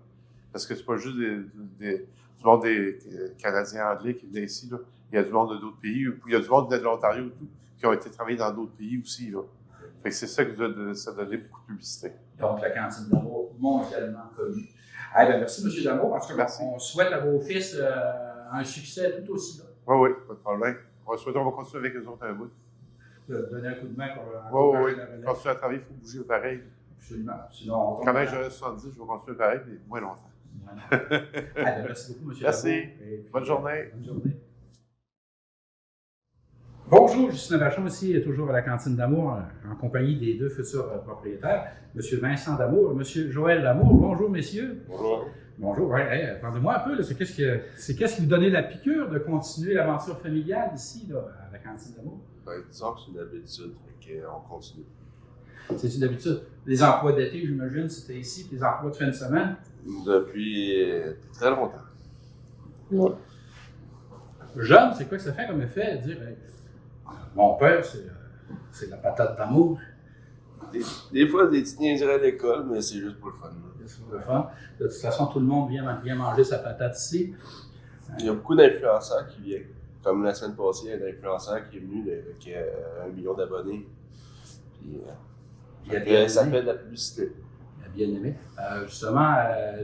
Parce que c'est pas juste du monde des Canadiens anglais qui venaient ici. Là. Il y a du monde de d'autres pays. Il y a du monde de l'Ontario et tout, qui ont été travailler dans d'autres pays aussi. Là. Fait que c'est ça qui nous a donné beaucoup de publicité. Donc, la cantine d'amour mondialement connue. Eh bien, merci, M. Damour. En tout cas, on souhaite à vos fils un succès tout aussi là. Oui, pas de problème. On va continuer avec eux autres un bout. Donner un coup de main pour Oui. Continuer à travailler, il faut bouger pareil. Absolument. Sinon, quand même, j'aurais 70, je vais continuer pareil, mais moins longtemps. Merci beaucoup, M. Merci. Damour. Bonne journée. Bonne journée. Bonjour, Justin Vachon ici, toujours à la Cantine d'Amour, en compagnie des deux futurs propriétaires, M. Vincent Damour et M. Joël Damour. Bonjour, messieurs. Bonjour. Bonjour. Ouais, parlez-moi un peu, là, c'est qu'est-ce qui vous donnait la piqûre de continuer l'aventure familiale ici, là, à la Cantine d'Amour? Ben, disons que c'est une habitude, on continue. C'est une habitude. Les emplois d'été, j'imagine, c'était ici, puis les emplois de fin de semaine? Depuis très longtemps. Oui. Jeune, c'est quoi que ça fait comme effet de dire mon père, c'est la patate d'amour? Des fois, des petites niaiseries à l'école, mais c'est juste pour le fun. C'est pour le fun. De toute façon, tout le monde vient manger sa patate ici. Il y a beaucoup d'influenceurs qui viennent. Comme la semaine passée, il y a un influenceur qui est venu avec 1 million d'abonnés. Puis, ça fait de la publicité. Il a bien aimé. Justement,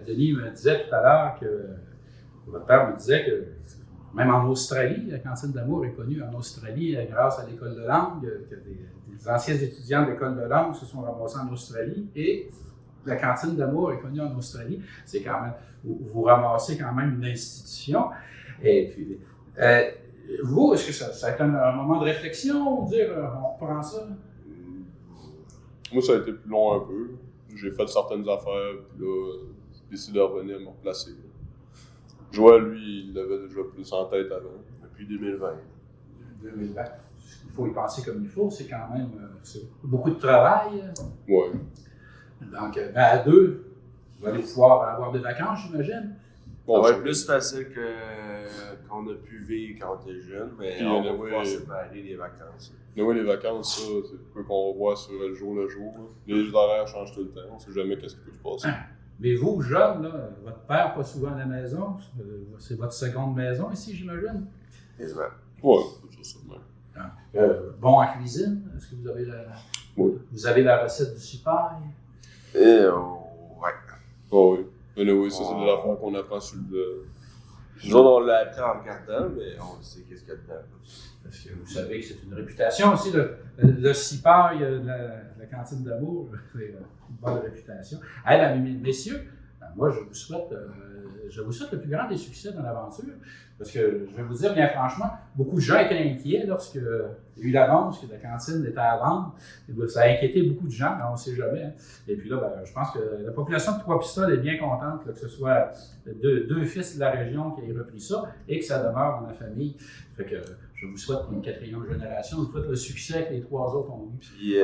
Denis me disait tout à l'heure que votre père me disait que même en Australie, la Cantine d'Amour est connue en Australie grâce à l'école de langue, que des anciens étudiants de l'école de langue se sont ramassés en Australie et la Cantine d'Amour est connue en Australie. C'est quand même, vous ramassez quand même une institution. Et puis, vous, est-ce que ça a été un moment de réflexion, dire on reprend ça? Moi, ça a été plus long un peu. J'ai fait certaines affaires, puis là, j'ai décidé de revenir me replacer. Joël, lui, il l'avait déjà plus en tête avant, depuis 2020. 2020. Il faut y penser comme il faut, c'est quand même beaucoup de travail. Oui. Donc, à deux, vous allez pouvoir avoir des vacances, j'imagine. Ça va être plus facile qu'on a pu vivre quand on était jeune, mais puis, on va pouvoir séparer les vacances. Oui, les vacances, ça, c'est quoi qu'on voit sur le jour. Les horaires changent tout le temps, on ne sait jamais qu'est-ce qui peut se passer. Mais vous, jeune, là, votre père pas souvent à la maison, c'est votre seconde maison ici, j'imagine? Exactement. Oui, c'est ça. Bon en cuisine, est-ce que vous avez la recette du cipaille? Ouais. Oh, oui. Mais oui, ça, c'est de l'affaire qu'on apprend sur le... Nous autres, on l'a appris en regardant, mais on sait qu'est-ce qu'il y a dedans. Parce que vous savez que c'est une réputation aussi, le cipaille de la Cantine d'Amour, c'est une bonne réputation. Messieurs, moi je vous souhaite le plus grand des succès dans l'aventure. Parce que, je vais vous dire, bien franchement, beaucoup de gens étaient inquiets lorsqu'il y a eu l'annonce que la cantine était à vendre. Ça a inquiété beaucoup de gens, on ne sait jamais. Hein. Et puis là, ben, je pense que la population de Trois-Pistoles est bien contente là, que ce soit deux fils de la région qui aient repris ça et que ça demeure dans la famille. Fait que je vous souhaite pour une 4e génération, je vous souhaite le succès que les 3 autres ont eu. Puis,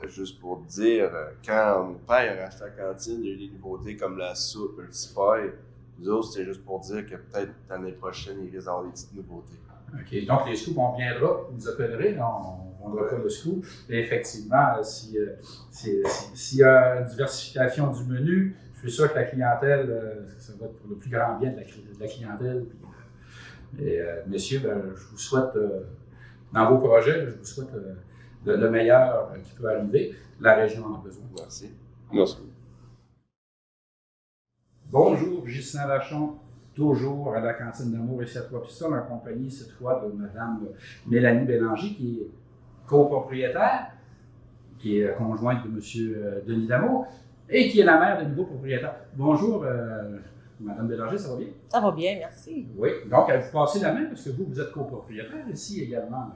juste pour te dire, quand mon père a racheté la cantine, il y a eu des nouveautés comme la soupe, le spy. Nous autres, c'était juste pour dire que peut-être l'année prochaine, il risque d'avoir des petites nouveautés. OK. Donc, les scoops, on viendra, vous nous appellerez, on ne vendra pas le scoop. Et effectivement, s'il y a une diversification du menu, je suis sûr que la clientèle, ça va être pour le plus grand bien de la clientèle. Messieurs, ben, je vous souhaite, dans vos projets, je vous souhaite le meilleur qui peut arriver. La région en a besoin. Merci. Merci. Bonjour, Ghislain Vachon, toujours à la Cantine d'Amour ici à Trois-Pistoles, en compagnie cette fois de Mme Mélanie Bélanger, qui est copropriétaire, qui est conjointe de M. Denis Damour, et qui est la mère des nouveaux propriétaires. Bonjour, Mme Bélanger, ça va bien? Ça va bien, merci. Oui, donc vous passez la main parce que vous êtes copropriétaire ici également.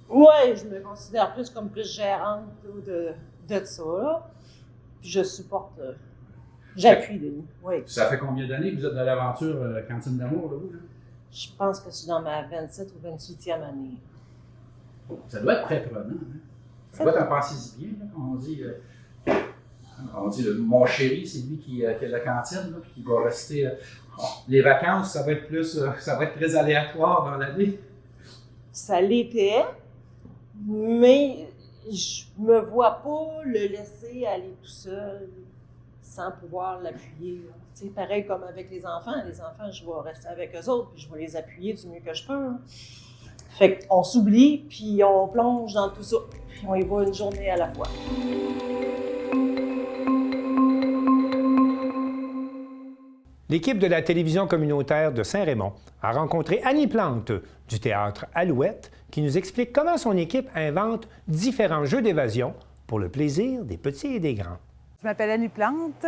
Oui, je me considère comme plus gérante de ça, là. Puis je supporte... J'appuie, Denis. Oui. Ça fait combien d'années que vous êtes dans l'aventure Cantine d'Amour, là, vous? Là? Je pense que je suis dans ma 27 ou 28e année. Ça doit être très prenant. Hein? Ça doit être un passé si bien. Là. On dit mon chéri, c'est lui qui a la cantine, là, puis qui va rester. Les vacances, ça va être plus, ça va être très aléatoire dans l'année. Ça l'était, mais je me vois pas le laisser aller tout seul, sans pouvoir l'appuyer. Tu sais, pareil comme avec les enfants, je vais rester avec eux autres, puis je vais les appuyer du mieux que je peux. Hein. Fait qu'on s'oublie, puis on plonge dans tout ça, puis on y va une journée à la fois. L'équipe de la télévision communautaire de Saint-Raymond a rencontré Annie Plante du théâtre Alouette qui nous explique comment son équipe invente différents jeux d'évasion pour le plaisir des petits et des grands. Je m'appelle Annie Plante.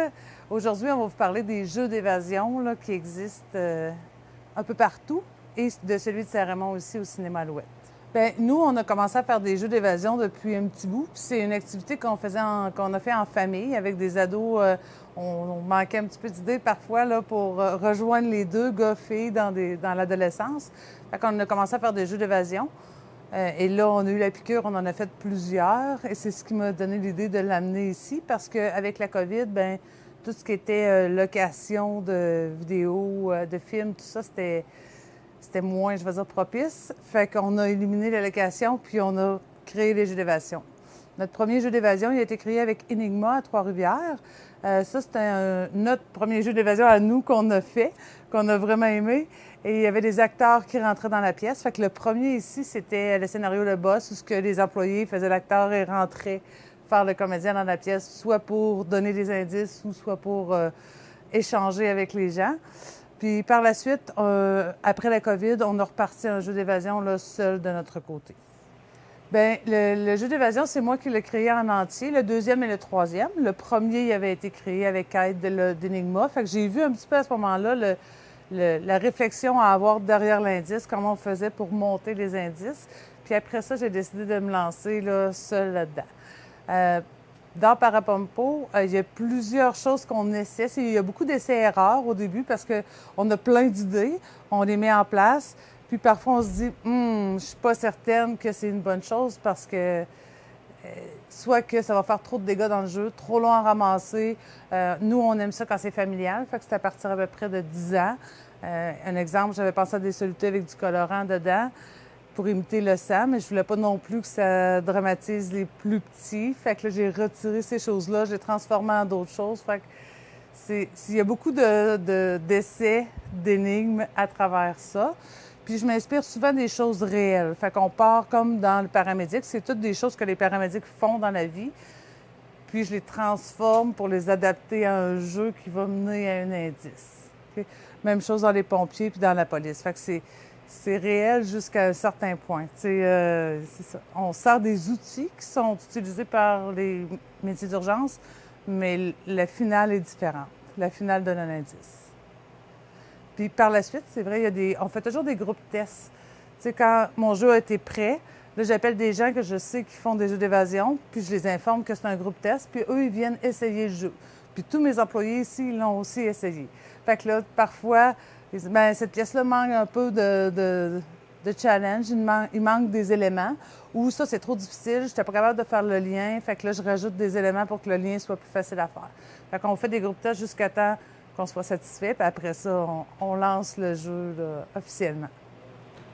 Aujourd'hui, on va vous parler des jeux d'évasion là, qui existent un peu partout et de celui de Saint-Raymond aussi au cinéma Alouette. Bien, nous, on a commencé à faire des jeux d'évasion depuis un petit bout. Puis c'est une activité qu'on a fait en famille avec des ados. On manquait un petit peu d'idées parfois là, pour rejoindre les deux gars-filles dans l'adolescence. Fait qu'on a commencé à faire des jeux d'évasion. Et là, on a eu la piqûre, on en a fait plusieurs. Et c'est ce qui m'a donné l'idée de l'amener ici parce qu'avec la COVID, bien, tout ce qui était location de vidéos, de films, tout ça, c'était moins, je vais dire, propice. Fait qu'on a éliminé la location puis on a créé les jeux d'évasion. Notre premier jeu d'évasion, il a été créé avec Enigma à Trois-Rivières. Ça, c'était notre premier jeu d'évasion à nous qu'on a fait, qu'on a vraiment aimé. Et il y avait des acteurs qui rentraient dans la pièce. Fait que le premier ici, c'était le scénario Le Boss, où ce que les employés faisaient l'acteur et rentraient faire le comédien dans la pièce, soit pour donner des indices ou soit pour échanger avec les gens. Puis par la suite, après la COVID, on a reparti un jeu d'évasion là, seul de notre côté. Bien, le jeu d'évasion, c'est moi qui l'ai créé en entier, le deuxième et le troisième. Le premier, il avait été créé avec aide d'Enigma. Fait que j'ai vu un petit peu à ce moment-là la réflexion à avoir derrière l'indice, comment on faisait pour monter les indices. Puis après ça, j'ai décidé de me lancer là, seule là-dedans. Dans Parapompo, il y a plusieurs choses qu'on essaie. Il y a beaucoup d'essais-erreurs au début parce qu'on a plein d'idées, on les met en place. Puis parfois, on se dit, je suis pas certaine que c'est une bonne chose parce que soit que ça va faire trop de dégâts dans le jeu, trop long à ramasser. Nous, on aime ça quand c'est familial, fait que c'est à partir à peu près de 10 ans. Un exemple, j'avais pensé à des solutés avec du colorant dedans pour imiter le sang, mais je voulais pas non plus que ça dramatise les plus petits. Fait que là, j'ai retiré ces choses-là, je les transformé en d'autres choses. Fait que il y a beaucoup d'essais, d'énigmes à travers ça. Puis je m'inspire souvent des choses réelles. Fait qu'on part comme dans le paramédic. C'est toutes des choses que les paramédics font dans la vie. Puis je les transforme pour les adapter à un jeu qui va mener à un indice. Okay? Même chose dans les pompiers puis dans la police. Fait que c'est réel jusqu'à un certain point. C'est ça. On sert des outils qui sont utilisés par les métiers d'urgence, mais la finale est différente. La finale donne un indice. Puis par la suite, c'est vrai, on fait toujours des groupes tests. Tu sais, quand mon jeu a été prêt, là, j'appelle des gens que je sais qui font des jeux d'évasion, puis je les informe que c'est un groupe test, puis eux, ils viennent essayer le jeu. Puis tous mes employés ici, ils l'ont aussi essayé. Fait que là, parfois, ils disent, ben, cette pièce-là manque un peu de challenge, il manque des éléments, ou ça, c'est trop difficile, je n'étais pas capable de faire le lien, fait que là, je rajoute des éléments pour que le lien soit plus facile à faire. Fait qu'on fait des groupes tests jusqu'à temps qu'on soit satisfait, puis après ça, on lance le jeu là, officiellement.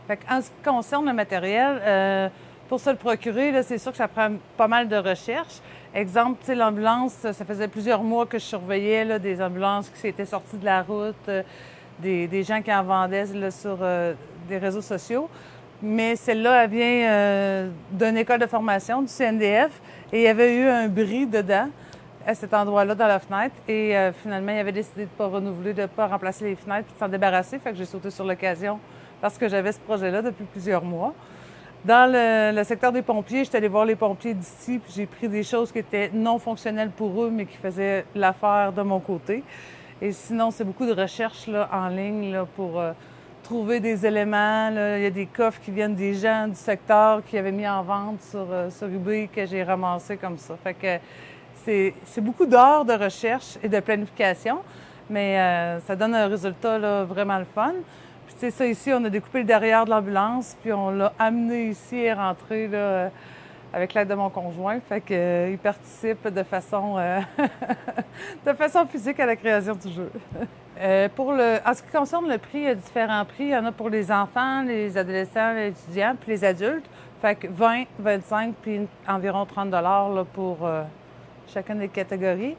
Fait en ce qui concerne le matériel, pour se le procurer, là, c'est sûr que ça prend pas mal de recherche. Exemple, tu sais, l'ambulance, ça faisait plusieurs mois que je surveillais là, des ambulances qui s'étaient sorties de la route, des gens qui en vendaient là, sur des réseaux sociaux. Mais celle-là, elle vient d'une école de formation, du CNDF, et il y avait eu un bris dedans, à cet endroit-là, dans la fenêtre. Et finalement, il avait décidé de ne pas renouveler, de ne pas remplacer les fenêtres, puis de s'en débarrasser. Fait que j'ai sauté sur l'occasion parce que j'avais ce projet-là depuis plusieurs mois. Dans le secteur des pompiers, j'étais allée voir les pompiers d'ici, puis j'ai pris des choses qui étaient non fonctionnelles pour eux, mais qui faisaient l'affaire de mon côté. Et sinon, c'est beaucoup de recherches là, en ligne là, pour trouver des éléments. Là. Il y a des coffres qui viennent des gens du secteur qui avaient mis en vente sur eBay que j'ai ramassé comme ça. Fait que c'est beaucoup d'heures de recherche et de planification, mais ça donne un résultat là, vraiment le fun. Puis tu sais, ça ici, on a découpé le derrière de l'ambulance, puis on l'a amené ici et rentré là, avec l'aide de mon conjoint. Fait qu'il participe de façon physique à la création du jeu. En ce qui concerne le prix, il y a différents prix. Il y en a pour les enfants, les adolescents, les étudiants, puis les adultes. Fait que 20, 25, puis environ 30 $ là, pour chacune des catégories.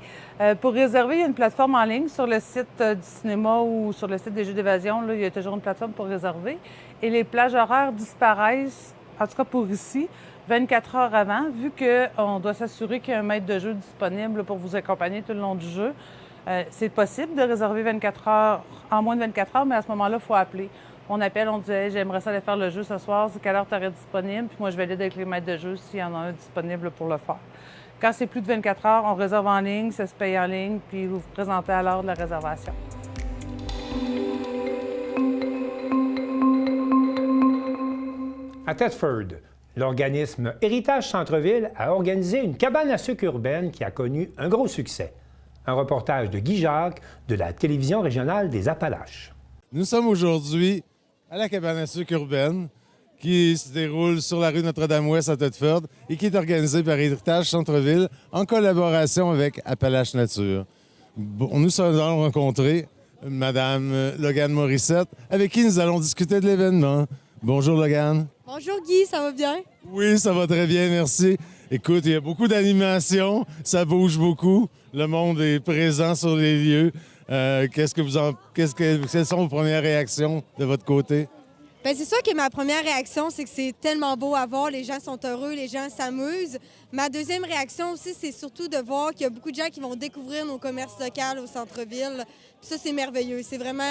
Pour réserver, il y a une plateforme en ligne sur le site du cinéma ou sur le site des jeux d'évasion. Là, il y a toujours une plateforme pour réserver. Et les plages horaires disparaissent, en tout cas pour ici, 24 heures avant, vu qu'on doit s'assurer qu'il y a un maître de jeu disponible pour vous accompagner tout le long du jeu. C'est possible de réserver 24 heures, en moins de 24 heures, mais à ce moment-là, il faut appeler. On appelle, on dit hey, « j'aimerais ça aller faire le jeu ce soir, c'est quelle heure tu aurais disponible? » Puis moi, je valide avec les maîtres de jeu s'il y en a un disponible pour le faire. Quand c'est plus de 24 heures, on réserve en ligne, ça se paye en ligne, puis vous vous présentez à l'heure de la réservation. À Thetford, l'organisme Héritage Centre-Ville a organisé une cabane à sucre urbaine qui a connu un gros succès. Un reportage de Guy Jacques de la télévision régionale des Appalaches. Nous sommes aujourd'hui à la cabane à sucre urbaine qui se déroule sur la rue Notre-Dame-Ouest à Thetford et qui est organisée par Héritage Centre-Ville en collaboration avec Appalaches Nature. Nous allons rencontrer Mme Logan Morissette avec qui nous allons discuter de l'événement. Bonjour Logan. Bonjour Guy, ça va bien? Oui, ça va très bien, merci. Écoute, il y a beaucoup d'animation, ça bouge beaucoup, le monde est présent sur les lieux. Quelles sont vos premières réactions de votre côté? Bien, c'est sûr que ma première réaction, c'est que c'est tellement beau à voir. Les gens sont heureux, les gens s'amusent. Ma deuxième réaction aussi, c'est surtout de voir qu'il y a beaucoup de gens qui vont découvrir nos commerces locaux au centre-ville. Puis ça, c'est merveilleux. C'est vraiment...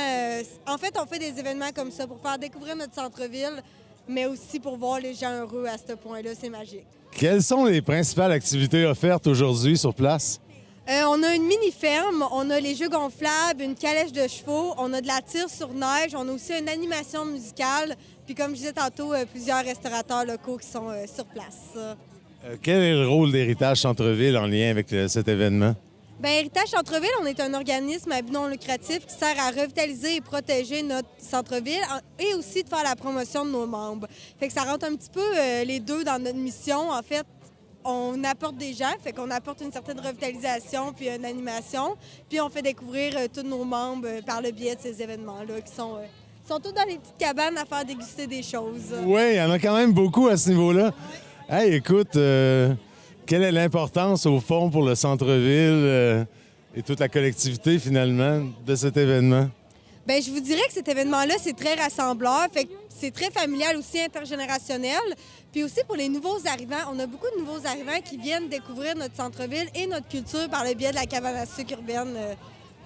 En fait, on fait des événements comme ça pour faire découvrir notre centre-ville, mais aussi pour voir les gens heureux à ce point-là. C'est magique. Quelles sont les principales activités offertes aujourd'hui sur place? On a une mini-ferme, on a les jeux gonflables, une calèche de chevaux, on a de la tire sur neige, on a aussi une animation musicale, puis comme je disais tantôt, plusieurs restaurateurs locaux qui sont sur place. Quel est le rôle d'Héritage Centre-Ville en lien avec cet événement? Bien, Héritage Centre-Ville, on est un organisme à but non lucratif qui sert à revitaliser et protéger notre centre-ville et aussi de faire la promotion de nos membres. Fait que ça rentre un petit peu les deux dans notre mission. En fait, on apporte des gens, fait qu'on apporte une certaine revitalisation puis une animation, puis on fait découvrir tous nos membres par le biais de ces événements-là qui sont tous dans les petites cabanes à faire déguster des choses. Oui, il y en a quand même beaucoup à ce niveau-là. Oui. Hey, écoute, quelle est l'importance au fond pour le centre-ville et toute la collectivité finalement de cet événement? Bien, je vous dirais que cet événement-là, c'est très rassembleur, fait que c'est très familial aussi, intergénérationnel. Puis aussi pour les nouveaux arrivants, on a beaucoup de nouveaux arrivants qui viennent découvrir notre centre-ville et notre culture par le biais de la cabane à sucre urbaine.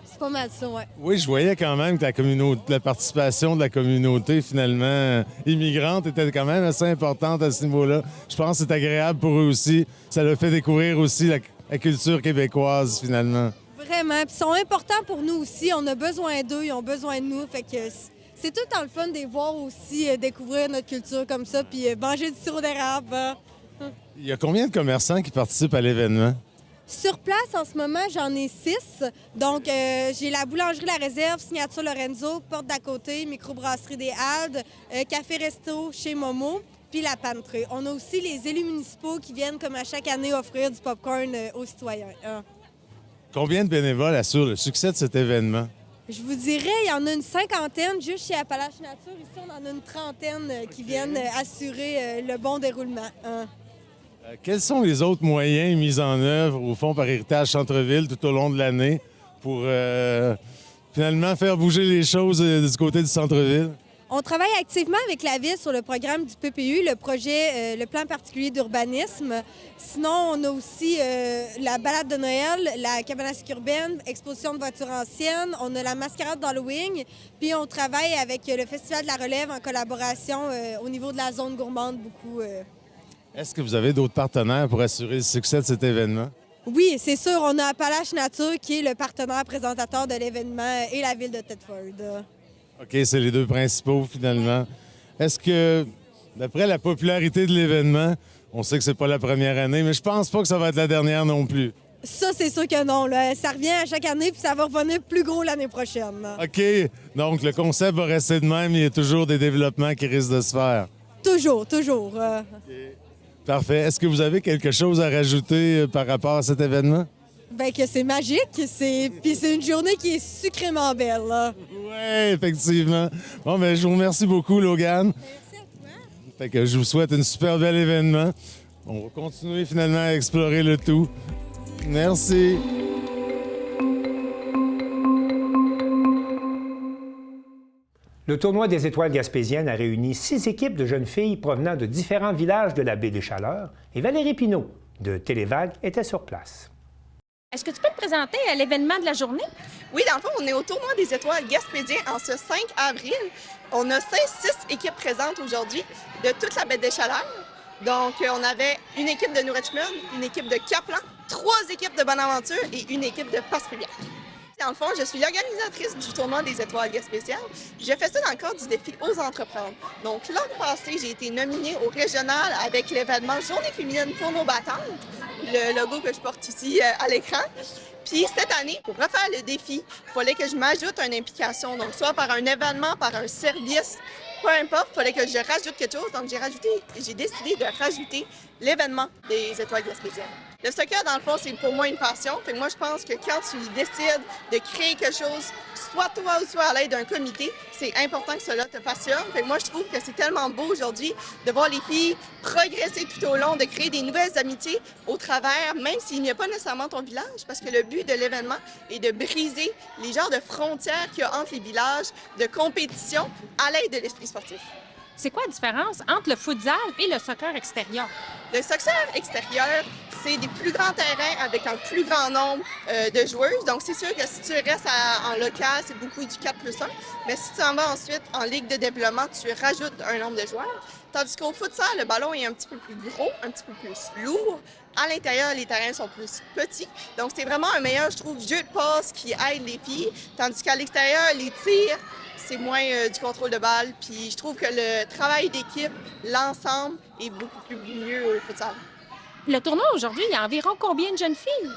C'est pas mal ça, ouais. Oui, je voyais quand même que la participation de la communauté finalement immigrante était quand même assez importante à ce niveau-là. Je pense que c'est agréable pour eux aussi. Ça leur fait découvrir aussi la culture québécoise finalement. Vraiment. Puis ils sont importants pour nous aussi. On a besoin d'eux, ils ont besoin de nous. Fait que c'est tout le temps le fun de les voir aussi, découvrir notre culture comme ça, puis manger du sirop d'érable. Il y a combien de commerçants qui participent à l'événement? Sur place, en ce moment, j'en ai 6. Donc, j'ai la boulangerie La Réserve, Signature Lorenzo, Porte d'à côté, Microbrasserie des Haldes, Café-Resto chez Momo, puis la Pantrée. On a aussi les élus municipaux qui viennent, comme à chaque année, offrir du popcorn aux citoyens. Combien de bénévoles assurent le succès de cet événement? Je vous dirais, il y en a une 50aine. Juste chez Appalaches Nature, ici, on en a une 30aine qui viennent assurer le bon déroulement. Quels sont les autres moyens mis en œuvre au fond par Héritage Centre-Ville tout au long de l'année pour finalement faire bouger les choses du côté du centre-ville? On travaille activement avec la Ville sur le programme du PPU, le projet, le plan particulier d'urbanisme. Sinon, on a aussi la balade de Noël, la cabane à sucre urbaine, exposition de voitures anciennes, on a la mascarade d'Halloween, puis on travaille avec le Festival de la Relève en collaboration au niveau de la zone gourmande beaucoup. Est-ce que vous avez d'autres partenaires pour assurer le succès de cet événement? Oui, c'est sûr. On a Appalaches Nature qui est le partenaire présentateur de l'événement et la Ville de Thetford. OK, c'est les deux principaux, finalement. Est-ce que, d'après la popularité de l'événement, on sait que c'est pas la première année, mais je pense pas que ça va être la dernière non plus. Ça, c'est sûr que non. Là. Ça revient à chaque année, puis ça va revenir plus gros l'année prochaine. OK, donc le concept va rester de même, il y a toujours des développements qui risquent de se faire. Toujours, toujours. Parfait. Est-ce que vous avez quelque chose à rajouter par rapport à cet événement? Bien que c'est magique, puis c'est une journée qui est sucrément belle. Oui, effectivement. Bon, ben je vous remercie beaucoup, Logan. Merci à toi. Fait que je vous souhaite un super bel événement. On va continuer finalement à explorer le tout. Merci. Le tournoi des étoiles gaspésiennes a réuni 6 équipes de jeunes filles provenant de différents villages de la baie des Chaleurs et Valérie Pinault de Télévague était sur place. Est-ce que tu peux te présenter à l'événement de la journée? Oui, dans le fond, on est au tournoi des étoiles gaspésiens en ce 5 avril. On a 6 équipes présentes aujourd'hui de toute la baie des Chaleurs. Donc, on avait une équipe de New Richmond, une équipe de Caplan, 3 équipes de Bonaventure et une équipe de Passe-Rivière. Dans le fond, je suis l'organisatrice du tournoi des étoiles gaspésiennes. Je fais ça dans le cadre du défi Ose entreprendre. Donc, l'an passé, j'ai été nominée au régional avec l'événement Journée féminine pour nos battantes, le logo que je porte ici à l'écran. Puis cette année, pour refaire le défi, il fallait que je m'ajoute une implication, donc soit par un événement, par un service, peu importe, il fallait que je rajoute quelque chose. Donc j'ai décidé de rajouter l'événement des étoiles gaspésiennes. Le soccer, dans le fond, c'est pour moi une passion. Fait que moi, je pense que quand tu décides de créer quelque chose, soit toi ou soit à l'aide d'un comité, c'est important que cela te passionne. Fait que moi, je trouve que c'est tellement beau aujourd'hui de voir les filles progresser tout au long, de créer des nouvelles amitiés au travers, même s'il n'y a pas nécessairement ton village, parce que le but de l'événement est de briser les genres de frontières qu'il y a entre les villages, de compétition à l'aide de l'esprit sportif. C'est quoi la différence entre le futsal et le soccer extérieur? Le soccer extérieur, c'est des plus grands terrains avec un plus grand nombre de joueuses. Donc, c'est sûr que si tu restes en local, c'est beaucoup du 4+1. Mais si tu en vas ensuite en ligue de développement, tu rajoutes un nombre de joueurs. Tandis qu'au futsal, le ballon est un petit peu plus gros, un petit peu plus lourd. À l'intérieur, les terrains sont plus petits. Donc, c'est vraiment un meilleur, je trouve, jeu de passe qui aide les filles. Tandis qu'à l'extérieur, les tirs, c'est moins du contrôle de balle. Puis je trouve que le travail d'équipe, l'ensemble, est beaucoup plus mieux au futsal. Le tournoi aujourd'hui, il y a environ combien de jeunes filles?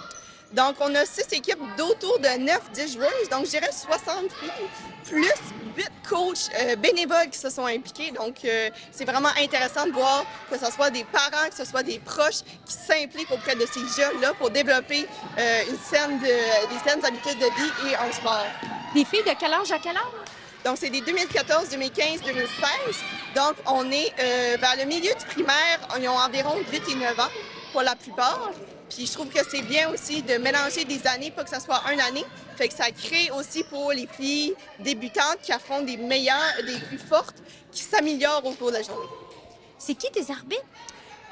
Donc, on a 6 équipes d'autour de 9-10 joueuses. Donc, je dirais 60 filles, plus 8 coachs bénévoles qui se sont impliqués. Donc, c'est vraiment intéressant de voir que ce soit des parents, que ce soit des proches qui s'impliquent auprès de ces jeunes-là pour développer des saines habitudes de vie et un sport. Des filles de quel âge à quel âge? Donc, c'est des 2014, 2015, 2016. Donc, on est vers le milieu du primaire. Ils ont environ 8 et 9 ans pour la plupart. Puis, je trouve que c'est bien aussi de mélanger des années, pas que ça soit une année. Fait que ça crée aussi pour les filles débutantes qui affrontent des meilleures, des plus fortes, qui s'améliorent au cours de la journée. C'est qui tes arbitres?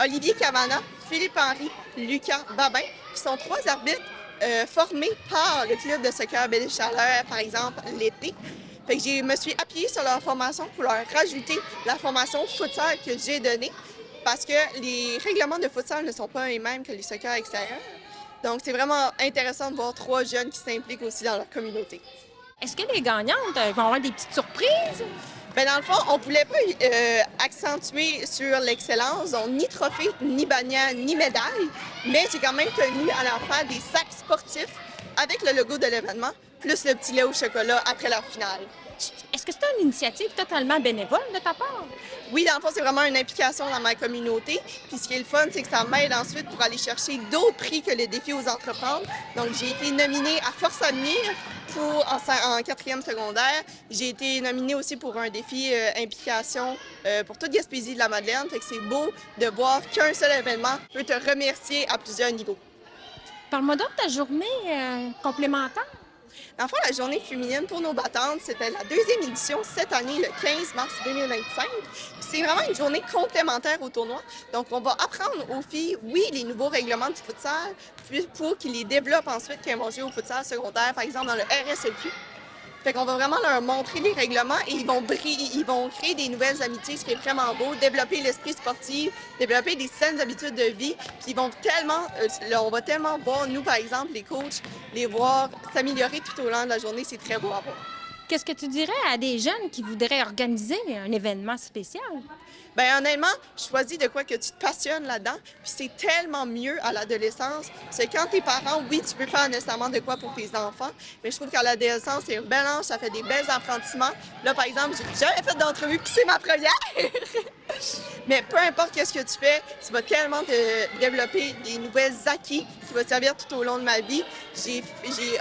Olivier Cavana, Philippe Henry, Lucas Babin, qui sont 3 arbitres formés par le club de soccer Baie des Chaleurs, par exemple, l'été. Fait que je me suis appuyée sur leur formation pour leur rajouter la formation futsal que j'ai donnée parce que les règlements de futsal ne sont pas les mêmes que les soccer extérieurs. Donc, c'est vraiment intéressant de voir 3 jeunes qui s'impliquent aussi dans leur communauté. Est-ce que les gagnantes vont avoir des petites surprises? Bien, dans le fond, on ne voulait pas accentuer sur l'excellence, donc ni trophée, ni bannière, ni médaille, mais j'ai quand même tenu à leur faire des sacs sportifs avec le logo de l'événement, plus le petit lait au chocolat après leur finale. Est-ce que c'est une initiative totalement bénévole de ta part? Oui, dans le fond, c'est vraiment une implication dans ma communauté. Puis ce qui est le fun, c'est que ça m'aide ensuite pour aller chercher d'autres prix que le défi aux entreprendre. Donc, j'ai été nominée à Force Avenir en 4e secondaire. J'ai été nominée aussi pour un défi implication pour toute Gaspésie de la Madeleine. Fait que c'est beau de voir qu'un seul événement peut te remercier à plusieurs niveaux. Parle-moi donc de ta journée complémentaire. Dans le fond, la journée féminine pour nos battantes, c'était la 2e édition cette année, le 15 mars 2025. C'est vraiment une journée complémentaire au tournoi. Donc, on va apprendre aux filles, oui, les nouveaux règlements du futsal, pour qu'ils les développent ensuite quand elles vont jouer au futsal secondaire, par exemple dans le RSEQ. Fait qu'on va vraiment leur montrer les règlements et ils vont créer des nouvelles amitiés, ce qui est vraiment beau, développer l'esprit sportif, développer des saines habitudes de vie. Puis ils vont tellement, on va tellement voir, nous par exemple, les coachs, les voir s'améliorer tout au long de la journée, c'est très beau à voir. Qu'est-ce que tu dirais à des jeunes qui voudraient organiser un événement spécial? Bien, honnêtement, je choisis de quoi que tu te passionnes là-dedans. Puis c'est tellement mieux à l'adolescence. C'est quand t'es parent, oui, tu peux faire nécessairement de quoi pour tes enfants. Mais je trouve qu'à l'adolescence, c'est un bel mélange, ça fait des belles apprentissements. Là, par exemple, j'ai jamais fait d'entrevue, puis c'est ma première. Mais peu importe qu'est-ce que tu fais, tu vas tellement te développer des nouvelles acquis qui vont te servir tout au long de ma vie. J'ai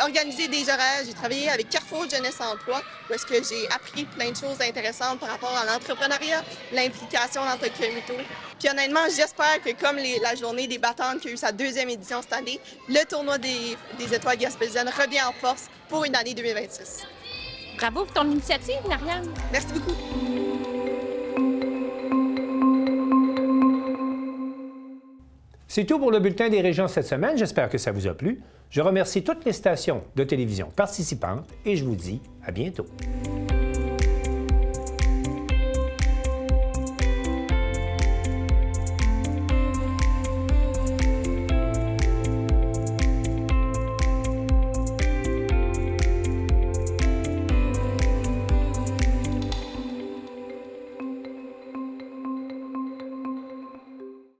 organisé des horaires, j'ai travaillé avec Carrefour Jeunesse Emploi, où est-ce que j'ai appris plein de choses intéressantes par rapport à l'entrepreneuriat, l'implication dans ta communauté. Puis honnêtement, j'espère que comme la journée des battantes qui a eu sa 2e édition cette année, le tournoi des étoiles gaspésiennes revient en force pour une année 2026. Bravo pour ton initiative, Marianne. Merci beaucoup. C'est tout pour le Bulletin des régions cette semaine. J'espère que ça vous a plu. Je remercie toutes les stations de télévision participantes et je vous dis à bientôt.